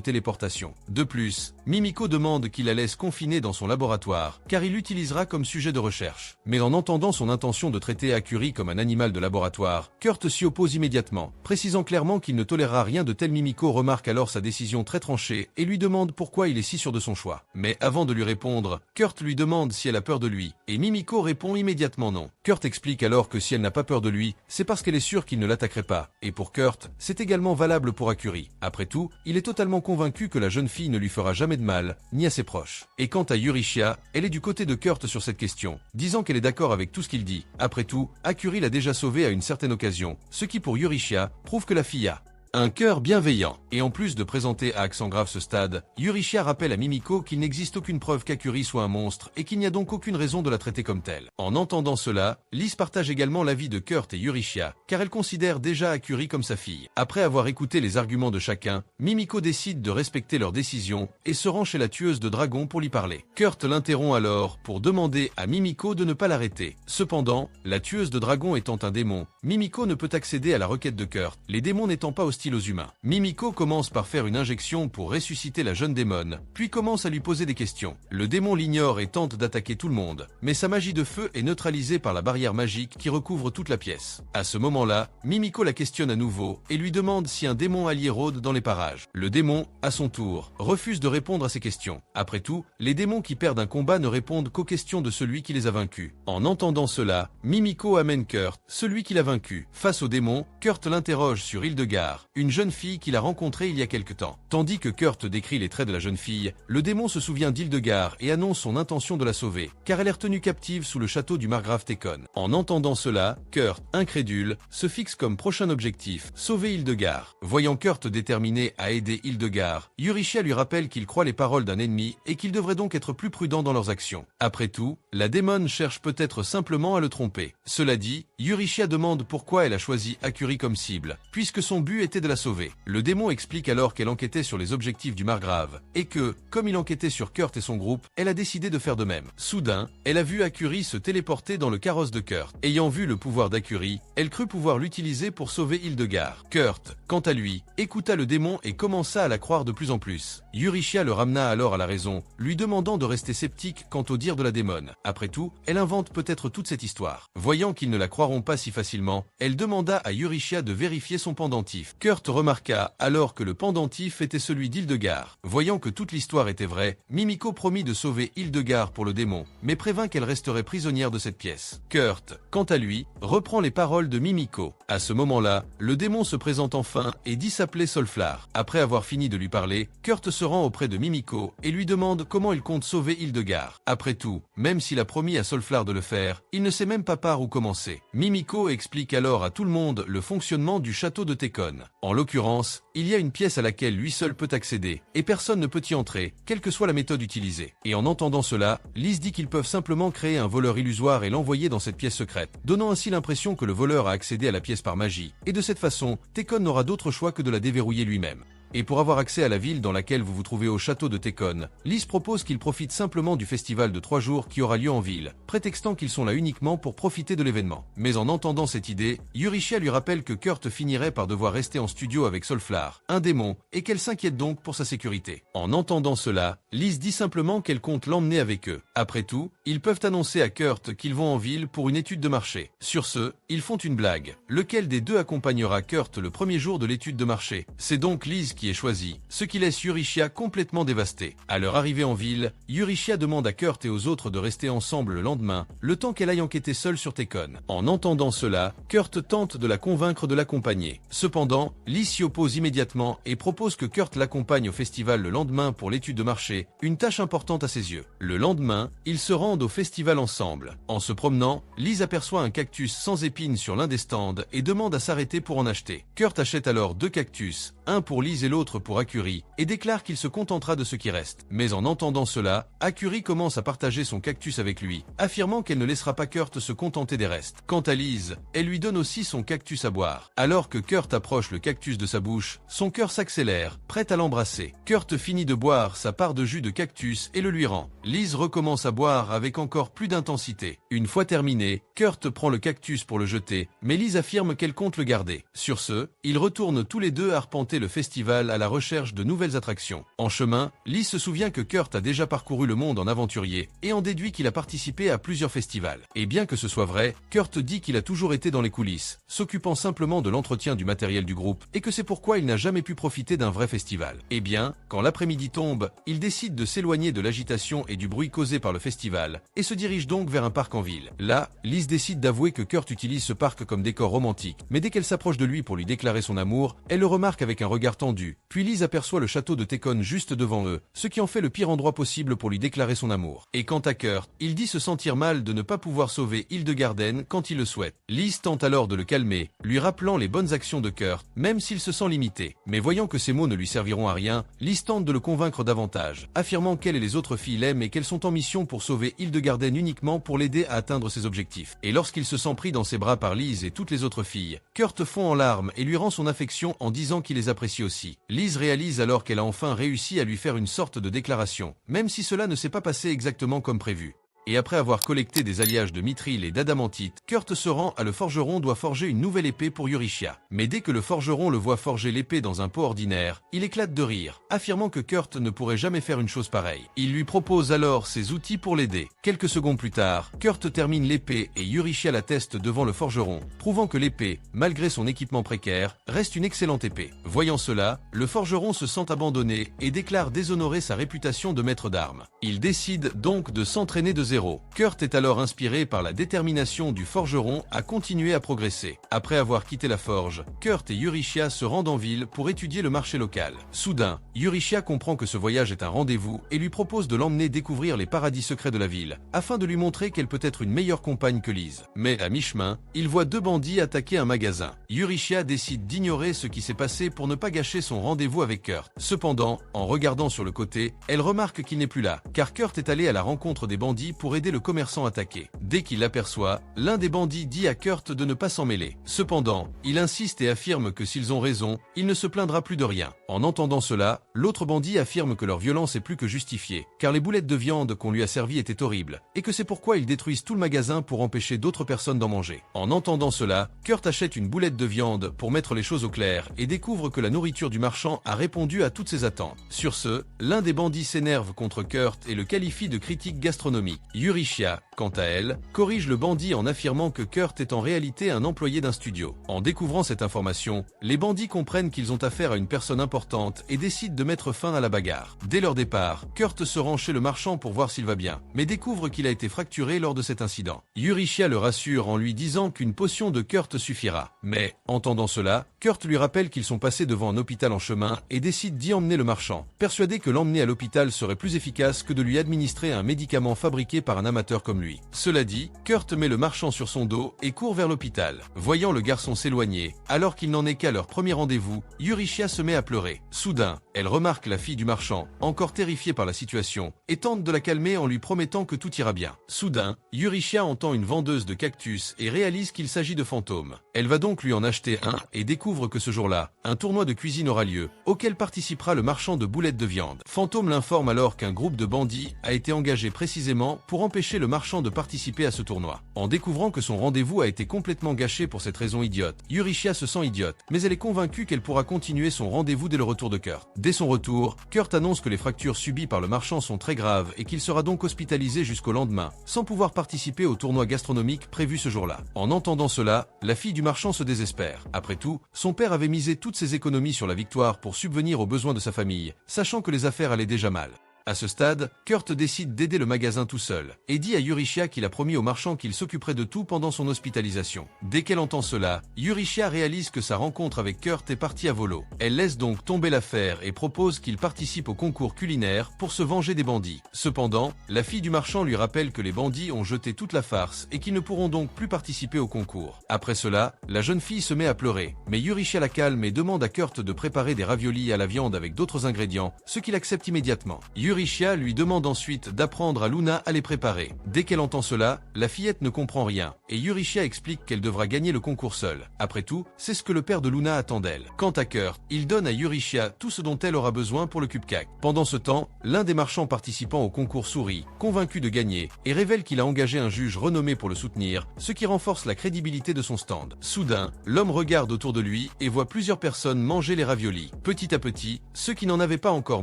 téléportation. De plus, Mimiko demande qu'il la laisse confiner dans son laboratoire, car il l'utilisera comme sujet de recherche. Mais en entendant son intention de traiter Akuri comme un animal de laboratoire, Kurt s'y oppose immédiatement, précisant clairement qu'il ne tolérera rien de tel. Mimiko remarque alors sa décision très tranchée et lui demande pourquoi il est si sûr de son choix. Mais avant de lui répondre, Kurt lui demande si elle a peur de lui, et Mimiko répond immédiatement non. Kurt explique alors que si elle n'a pas peur de lui, c'est parce qu'elle est sûre qu'il ne l'attaquerait pas, et pour Kurt, c'est également valable pour Akuri. Après tout, il est totalement convaincu que la jeune fille ne lui fera jamais de mal, ni à ses proches. Et quant à Yurishia, elle est du côté de Kurt sur cette question, disant qu'elle est d'accord avec tout ce qu'il dit. Après tout, Akuri l'a déjà sauvée à une certaine occasion, ce qui pour Yurishia prouve que la fille a un cœur bienveillant. Et en plus de présenter à accent grave ce stade, Yurishia rappelle à Mimiko qu'il n'existe aucune preuve qu'Akuri soit un monstre et qu'il n'y a donc aucune raison de la traiter comme telle. En entendant cela, Lise partage également l'avis de Kurt et Yurishia, car elle considère déjà Akuri comme sa fille. Après avoir écouté les arguments de chacun, Mimiko décide de respecter leur décision et se rend chez la tueuse de dragons pour lui parler. Kurt l'interrompt alors pour demander à Mimiko de ne pas l'arrêter. Cependant, la tueuse de dragons étant un démon, Mimiko ne peut accéder à la requête de Kurt, les démons n'étant pas hostiles hostiles aux humains. Mimiko commence par faire une injection pour ressusciter la jeune démone, puis commence à lui poser des questions. Le démon l'ignore et tente d'attaquer tout le monde, mais sa magie de feu est neutralisée par la barrière magique qui recouvre toute la pièce. À ce moment-là, Mimiko la questionne à nouveau et lui demande si un démon allié rôde dans les parages. Le démon, à son tour, refuse de répondre à ses questions. Après tout, les démons qui perdent un combat ne répondent qu'aux questions de celui qui les a vaincus. En entendant cela, Mimiko amène Kurt, celui qui l'a vaincu. Face au démon, Kurt l'interroge sur Hildegard, une jeune fille qu'il a rencontrée il y a quelque temps. Tandis que Kurt décrit les traits de la jeune fille, le démon se souvient d'Hildegard et annonce son intention de la sauver, car elle est retenue captive sous le château du margrave Tekon. En entendant cela, Kurt, incrédule, se fixe comme prochain objectif, sauver Hildegard. Voyant Kurt déterminé à aider Hildegard, Eurychia lui rappelle qu'il croit les paroles d'un ennemi et qu'ils devraient donc être plus prudents dans leurs actions. Après tout, la démone cherche peut-être simplement à le tromper. Cela dit, Eurychia demande pourquoi elle a choisi Akuri comme cible, puisque son but était de la sauver. Le démon explique alors qu'elle enquêtait sur les objectifs du margrave, et que, comme il enquêtait sur Kurt et son groupe, elle a décidé de faire de même. Soudain, elle a vu Akuri se téléporter dans le carrosse de Kurt. Ayant vu le pouvoir d'Akuri, elle crut pouvoir l'utiliser pour sauver Hildegard. Kurt, quant à lui, écouta le démon et commença à la croire de plus en plus. Eurychia le ramena alors à la raison, lui demandant de rester sceptique quant au dire de la démone. Après tout, elle invente peut-être toute cette histoire. Voyant qu'ils ne la croiront pas si facilement, elle demanda à Eurychia de vérifier son pendentif. Kurt remarqua alors que le pendentif était celui d'Hildegard. Voyant que toute l'histoire était vraie, Mimiko promit de sauver Hildegard pour le démon, mais prévint qu'elle resterait prisonnière de cette pièce. Kurt, quant à lui, reprend les paroles de Mimiko. À ce moment-là, le démon se présente enfin et dit s'appeler Solflar. Après avoir fini de lui parler, Kurt se rend auprès de Mimiko et lui demande comment il compte sauver Hildegard. Après tout, même s'il a promis à Solflar de le faire, il ne sait même pas par où commencer. Mimiko explique alors à tout le monde le fonctionnement du château de Tekon. En l'occurrence, il y a une pièce à laquelle lui seul peut accéder, et personne ne peut y entrer, quelle que soit la méthode utilisée. Et en entendant cela, Lys dit qu'ils peuvent simplement créer un voleur illusoire et l'envoyer dans cette pièce secrète, donnant ainsi l'impression que le voleur a accédé à la pièce par magie, et de cette façon, Tekon n'aura d'autre choix que de la déverrouiller lui-même. Et pour avoir accès à la ville dans laquelle vous vous trouvez au château de Tekon, Lys propose qu'ils profitent simplement du festival de 3 jours qui aura lieu en ville, prétextant qu'ils sont là uniquement pour profiter de l'événement. Mais en entendant cette idée, Eurychia lui rappelle que Kurt finirait par devoir rester en studio avec Solflar, un démon, et qu'elle s'inquiète donc pour sa sécurité. En entendant cela, Lys dit simplement qu'elle compte l'emmener avec eux. Après tout, ils peuvent annoncer à Kurt qu'ils vont en ville pour une étude de marché. Sur ce, ils font une blague. Lequel des deux accompagnera Kurt le premier jour de l'étude de marché? C'est donc Lys qui est choisi, ce qui laisse Eurychia complètement dévastée. À leur arrivée en ville, Eurychia demande à Kurt et aux autres de rester ensemble le lendemain, le temps qu'elle aille enquêter seule sur Tekon. En entendant cela, Kurt tente de la convaincre de l'accompagner. Cependant, Lys s'y oppose immédiatement et propose que Kurt l'accompagne au festival le lendemain pour l'étude de marché, une tâche importante à ses yeux. Le lendemain, ils se rendent au festival ensemble. En se promenant, Lys aperçoit un cactus sans épines sur l'un des stands et demande à s'arrêter pour en acheter. Kurt achète alors 2 cactus, un pour Lys et l'autre pour Akuri, et déclare qu'il se contentera de ce qui reste. Mais en entendant cela, Akuri commence à partager son cactus avec lui, affirmant qu'elle ne laissera pas Kurt se contenter des restes. Quant à Lys, elle lui donne aussi son cactus à boire. Alors que Kurt approche le cactus de sa bouche, son cœur s'accélère, prêt à l'embrasser. Kurt finit de boire sa part de jus de cactus et le lui rend. Lys recommence à boire avec encore plus d'intensité. Une fois terminé, Kurt prend le cactus pour le jeter, mais Lys affirme qu'elle compte le garder. Sur ce, ils retournent tous les deux arpenter le festival à la recherche de nouvelles attractions. En chemin, Lys se souvient que Kurt a déjà parcouru le monde en aventurier et en déduit qu'il a participé à plusieurs festivals. Et bien que ce soit vrai, Kurt dit qu'il a toujours été dans les coulisses, s'occupant simplement de l'entretien du matériel du groupe et que c'est pourquoi il n'a jamais pu profiter d'un vrai festival. Et bien, quand l'après-midi tombe, il décide de s'éloigner de l'agitation et du bruit causé par le festival et se dirige donc vers un parc en ville. Là, Lys décide d'avouer que Kurt utilise ce parc comme décor romantique, mais dès qu'elle s'approche de lui pour lui déclarer son amour, elle le remarque avec un regard tendu. Puis Lys aperçoit le château de Tekon juste devant eux, ce qui en fait le pire endroit possible pour lui déclarer son amour. Et quant à Kurt, il dit se sentir mal de ne pas pouvoir sauver Hildegarden quand il le souhaite. Lys tente alors de le calmer, lui rappelant les bonnes actions de Kurt, même s'il se sent limité. Mais voyant que ces mots ne lui serviront à rien, Lys tente de le convaincre davantage, affirmant qu'elle et les autres filles l'aiment et qu'elles sont en mission pour sauver Hildegarden uniquement pour l'aider à atteindre ses objectifs. Et lorsqu'il se sent pris dans ses bras par Lys et toutes les autres filles, Kurt fond en larmes et lui rend son affection en disant qu'il les apprécie aussi. Lys réalise alors qu'elle a enfin réussi à lui faire une sorte de déclaration, même si cela ne s'est pas passé exactement comme prévu. et après avoir collecté des alliages de mithril et d'adamantite, Kurt se rend à le forgeron doit forger une nouvelle épée pour Eurychia. Mais dès que le forgeron le voit forger l'épée dans un pot ordinaire, il éclate de rire, affirmant que Kurt ne pourrait jamais faire une chose pareille. Il lui propose alors ses outils pour l'aider. Quelques secondes plus tard, Kurt termine l'épée et Eurychia la teste devant le forgeron, prouvant que l'épée, malgré son équipement précaire, reste une excellente épée. Voyant cela, le forgeron se sent abandonné et déclare déshonorer sa réputation de maître d'armes. Il décide donc de s'entraîner de zéro. Kurt est alors inspiré par la détermination du forgeron à continuer à progresser. Après avoir quitté la forge, Kurt et Eurychia se rendent en ville pour étudier le marché local. Soudain, Eurychia comprend que ce voyage est un rendez-vous et lui propose de l'emmener découvrir les paradis secrets de la ville, afin de lui montrer qu'elle peut être une meilleure compagne que Lise. Mais à mi-chemin, il voit deux bandits attaquer un magasin. Eurychia décide d'ignorer ce qui s'est passé pour ne pas gâcher son rendez-vous avec Kurt. Cependant, en regardant sur le côté, elle remarque qu'il n'est plus là, car Kurt est allé à la rencontre des bandits pour aider le commerçant attaqué. Dès qu'il l'aperçoit, l'un des bandits dit à Kurt de ne pas s'en mêler. Cependant, il insiste et affirme que s'ils ont raison, il ne se plaindra plus de rien. En entendant cela, l'autre bandit affirme que leur violence est plus que justifiée, car les boulettes de viande qu'on lui a servies étaient horribles, et que c'est pourquoi ils détruisent tout le magasin pour empêcher d'autres personnes d'en manger. En entendant cela, Kurt achète une boulette de viande pour mettre les choses au clair et découvre que la nourriture du marchand a répondu à toutes ses attentes. Sur ce, l'un des bandits s'énerve contre Kurt et le qualifie de critique gastronomique. Eurychia, quant à elle, corrige le bandit en affirmant que Kurt est en réalité un employé d'un studio. En découvrant cette information, les bandits comprennent qu'ils ont affaire à une personne importante et décident de mettre fin à la bagarre. Dès leur départ, Kurt se rend chez le marchand pour voir s'il va bien, mais découvre qu'il a été fracturé lors de cet incident. Eurychia le rassure en lui disant qu'une potion de Kurt suffira. Mais, entendant cela, Kurt lui rappelle qu'ils sont passés devant un hôpital en chemin et décide d'y emmener le marchand, persuadé que l'emmener à l'hôpital serait plus efficace que de lui administrer un médicament fabriqué par un amateur comme lui. Cela dit, Kurt met le marchand sur son dos et court vers l'hôpital. Voyant le garçon s'éloigner, alors qu'il n'en est qu'à leur premier rendez-vous, Eurychia se met à pleurer. Soudain, elle remarque la fille du marchand, encore terrifiée par la situation, et tente de la calmer en lui promettant que tout ira bien. Soudain, Eurychia entend une vendeuse de cactus et réalise qu'il s'agit de fantômes. Elle va donc lui en acheter un et découvre que ce jour-là, un tournoi de cuisine aura lieu, auquel participera le marchand de boulettes de viande. Fantôme l'informe alors qu'un groupe de bandits a été engagé précisément pour empêcher le marchand de participer à ce tournoi. En découvrant que son rendez-vous a été complètement gâché pour cette raison idiote, Eurychia se sent idiote, mais elle est convaincue qu'elle pourra continuer son rendez-vous dès le retour de Kurt. Dès son retour, Kurt annonce que les fractures subies par le marchand sont très graves et qu'il sera donc hospitalisé jusqu'au lendemain, sans pouvoir participer au tournoi gastronomique prévu ce jour-là. En entendant cela, la fille du marchand se désespère. Après tout, son père avait misé toutes ses économies sur la victoire pour subvenir aux besoins de sa famille, sachant que les affaires allaient déjà mal. À ce stade, Kurt décide d'aider le magasin tout seul, et dit à Eurychia qu'il a promis au marchand qu'il s'occuperait de tout pendant son hospitalisation. Dès qu'elle entend cela, Eurychia réalise que sa rencontre avec Kurt est partie à volo. Elle laisse donc tomber l'affaire et propose qu'il participe au concours culinaire pour se venger des bandits. Cependant, la fille du marchand lui rappelle que les bandits ont jeté toute la farce et qu'ils ne pourront donc plus participer au concours. Après cela, la jeune fille se met à pleurer, mais Eurychia la calme et demande à Kurt de préparer des raviolis à la viande avec d'autres ingrédients, ce qu'il accepte immédiatement. Eurychia lui demande ensuite d'apprendre à Luna à les préparer. Dès qu'elle entend cela, la fillette ne comprend rien, et Eurychia explique qu'elle devra gagner le concours seule. Après tout, c'est ce que le père de Luna attend d'elle. Quant à Kurt, il donne à Eurychia tout ce dont elle aura besoin pour le cupcake. Pendant ce temps, l'un des marchands participants au concours sourit, convaincu de gagner, et révèle qu'il a engagé un juge renommé pour le soutenir, ce qui renforce la crédibilité de son stand. Soudain, l'homme regarde autour de lui et voit plusieurs personnes manger les raviolis. Petit à petit, ceux qui n'en avaient pas encore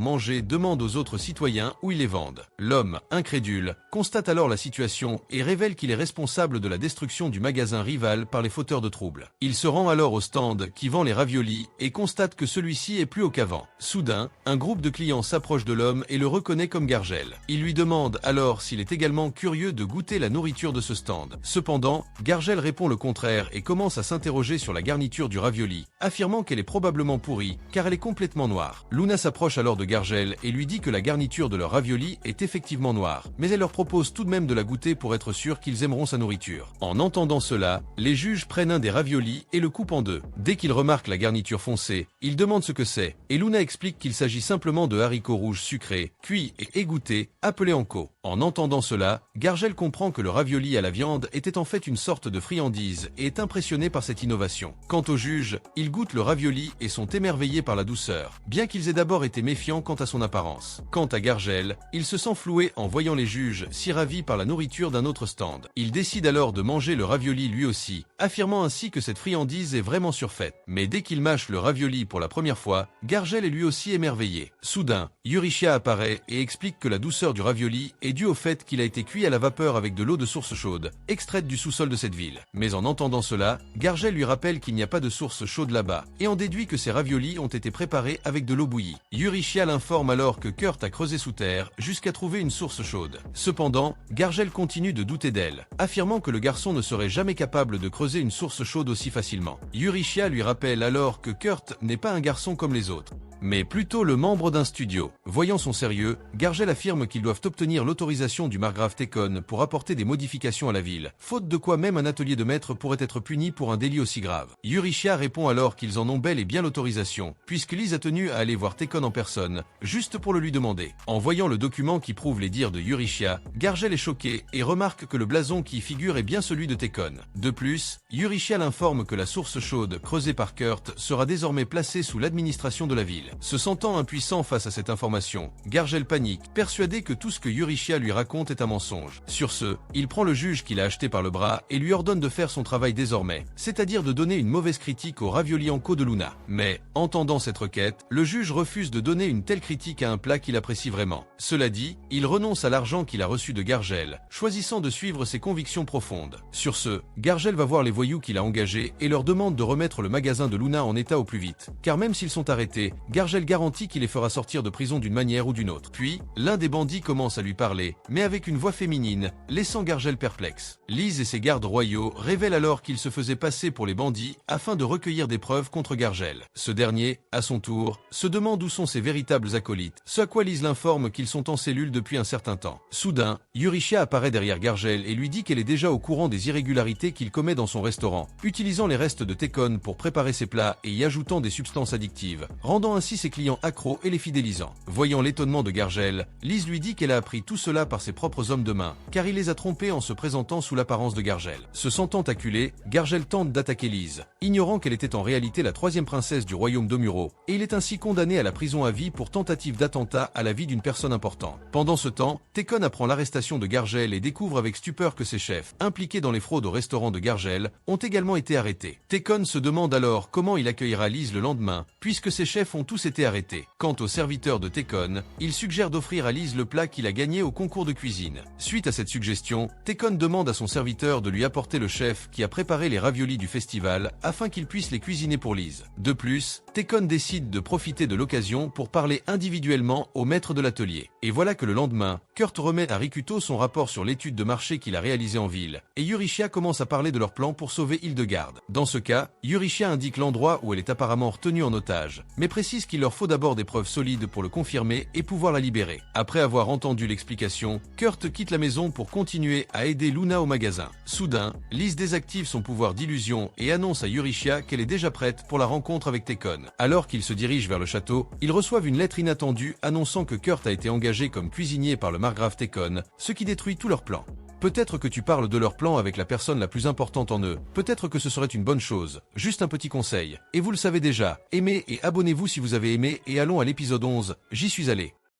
mangé demandent aux autres citoyens où ils les vendent. L'homme, incrédule, constate alors la situation et révèle qu'il est responsable de la destruction du magasin rival par les fauteurs de troubles. Il se rend alors au stand qui vend les raviolis et constate que celui-ci est plus haut qu'avant. Soudain, un groupe de clients s'approche de l'homme et le reconnaît comme Gargel. Il lui demande alors s'il est également curieux de goûter la nourriture de ce stand. Cependant, Gargel répond le contraire et commence à s'interroger sur la garniture du ravioli, affirmant qu'elle est probablement pourrie car elle est complètement noire. Luna s'approche alors de Gargel et lui dit que la garniture de leur ravioli est effectivement noire, mais elle leur propose tout de même de la goûter pour être sûr qu'ils aimeront sa nourriture. En entendant cela, les juges prennent un des raviolis et le coupent en deux. Dès qu'ils remarquent la garniture foncée, ils demandent ce que c'est, et Luna explique qu'il s'agit simplement de haricots rouges sucrés, cuits et égouttés, appelés anko. En entendant cela, Gargel comprend que le ravioli à la viande était en fait une sorte de friandise et est impressionné par cette innovation. Quant aux juges, ils goûtent le ravioli et sont émerveillés par la douceur, bien qu'ils aient d'abord été méfiants quant à son apparence. Quant à Gargel, il se sent floué en voyant les juges si ravis par la nourriture d'un autre stand. Il décide alors de manger le ravioli lui aussi, affirmant ainsi que cette friandise est vraiment surfaite. Mais dès qu'il mâche le ravioli pour la première fois, Gargel est lui aussi émerveillé. Soudain, Yurishia apparaît et explique que la douceur du ravioli est due au fait qu'il a été cuit à la vapeur avec de l'eau de source chaude, extraite du sous-sol de cette ville. Mais en entendant cela, Gargel lui rappelle qu'il n'y a pas de source chaude là-bas, et en déduit que ces raviolis ont été préparés avec de l'eau bouillie. Yurishia l'informe alors que Kurt a creusé sous terre jusqu'à trouver une source chaude. Cependant, Gargel continue de douter d'elle, affirmant que le garçon ne serait jamais capable de creuser une source chaude aussi facilement. Yurishia lui rappelle alors que Kurt n'est pas un garçon comme les autres, mais plutôt le membre d'un studio. Voyant son sérieux, Gargel affirme qu'ils doivent obtenir l'autorisation du margrave Tekon pour apporter des modifications à la ville, faute de quoi même un atelier de maître pourrait être puni pour un délit aussi grave. Yurishia répond alors qu'ils en ont bel et bien l'autorisation, puisque Lise a tenu à aller voir Tekon en personne, juste pour le lui demander. En voyant le document qui prouve les dires de Yurishia, Gargel est choqué et remarque que le blason qui y figure est bien celui de Tekon. De plus, Yurishia l'informe que la source chaude creusée par Kurt sera désormais placée sous l'administration de la ville. Se sentant impuissant face à cette information, Gargel panique, persuadé que tout ce que Yurishia lui raconte est un mensonge. Sur ce, il prend le juge qu'il a acheté par le bras et lui ordonne de faire son travail désormais, c'est-à-dire de donner une mauvaise critique au ravioli Anko de Luna. Mais, entendant cette requête, le juge refuse de donner une telle critique à un plat qu'il apprécie vraiment. Cela dit, il renonce à l'argent qu'il a reçu de Gargel, choisissant de suivre ses convictions profondes. Sur ce, Gargel va voir les voyous qu'il a engagés et leur demande de remettre le magasin de Luna en état au plus vite. Car même s'ils sont arrêtés, Gargel garantit qu'il les fera sortir de prison d'une manière ou d'une autre. Puis, l'un des bandits commence à lui parler, mais avec une voix féminine, laissant Gargel perplexe. Lise et ses gardes royaux révèlent alors qu'ils se faisaient passer pour les bandits afin de recueillir des preuves contre Gargel. Ce dernier, à son tour, se demande où sont ses véritables acolytes, ce à quoi Lise l'informe qu'ils sont en cellule depuis un certain temps. Soudain, Yurishia apparaît derrière Gargel et lui dit qu'elle est déjà au courant des irrégularités qu'il commet dans son restaurant, utilisant les restes de Tekon pour préparer ses plats et y ajoutant des substances addictives, rendant ainsi ses clients accros et les fidélisant. Voyant l'étonnement de Gargel, Lise lui dit qu'elle a appris tout cela par ses propres hommes de main, car il les a trompés en se présentant sous l'apparence de Gargel. Se sentant acculé, Gargel tente d'attaquer Lise, ignorant qu'elle était en réalité la troisième princesse du royaume d'Omuro, et il est ainsi condamné à la prison à vie pour tentative d'attentat à la vie d'une personne importante. Pendant ce temps, Tekon apprend l'arrestation de Gargel et découvre avec stupeur que ses chefs, impliqués dans les fraudes au restaurant de Gargel, ont également été arrêtés. Tekon se demande alors comment il accueillera Lise le lendemain, puisque ses chefs ont tous été arrêtés. Quant au serviteur de Tekon, il suggère d'offrir à Lise le plat qu'il a gagné au concours de cuisine. Suite à cette suggestion, Tekon demande à son serviteur de lui apporter le chef qui a préparé les raviolis du festival afin qu'il puisse les cuisiner pour Lise. De plus, Tekon décide de profiter de l'occasion pour parler individuellement au maître de l'atelier. Et voilà que le lendemain, Kurt remet à Rikuto son rapport sur l'étude de marché qu'il a réalisée en ville, et Yurishia commence à parler de leur plan pour sauver Hildegarde. Dans ce cas, Yurishia indique l'endroit où elle est apparemment retenue en otage, mais précise qu'il leur faut d'abord des preuves solides pour le confirmer et pouvoir la libérer. Après avoir entendu l'explication, Kurt quitte la maison pour continuer à aider Luna au magasin. Soudain, Lise désactive son pouvoir d'illusion et annonce à Yurishia qu'elle est déjà prête pour la rencontre avec Tekon. Alors qu'ils se dirigent vers le château, ils reçoivent une lettre inattendue annonçant que Kurt a été engagé comme cuisinier par le margrave Tekon, ce qui détruit tous leurs plans. Peut-être que tu parles de leur plan avec la personne la plus importante en eux. Peut-être que ce serait une bonne chose. Juste un petit conseil. Et vous le savez déjà, aimez et abonnez-vous si vous avez aimé et allons à l'épisode 11. J'y suis allé.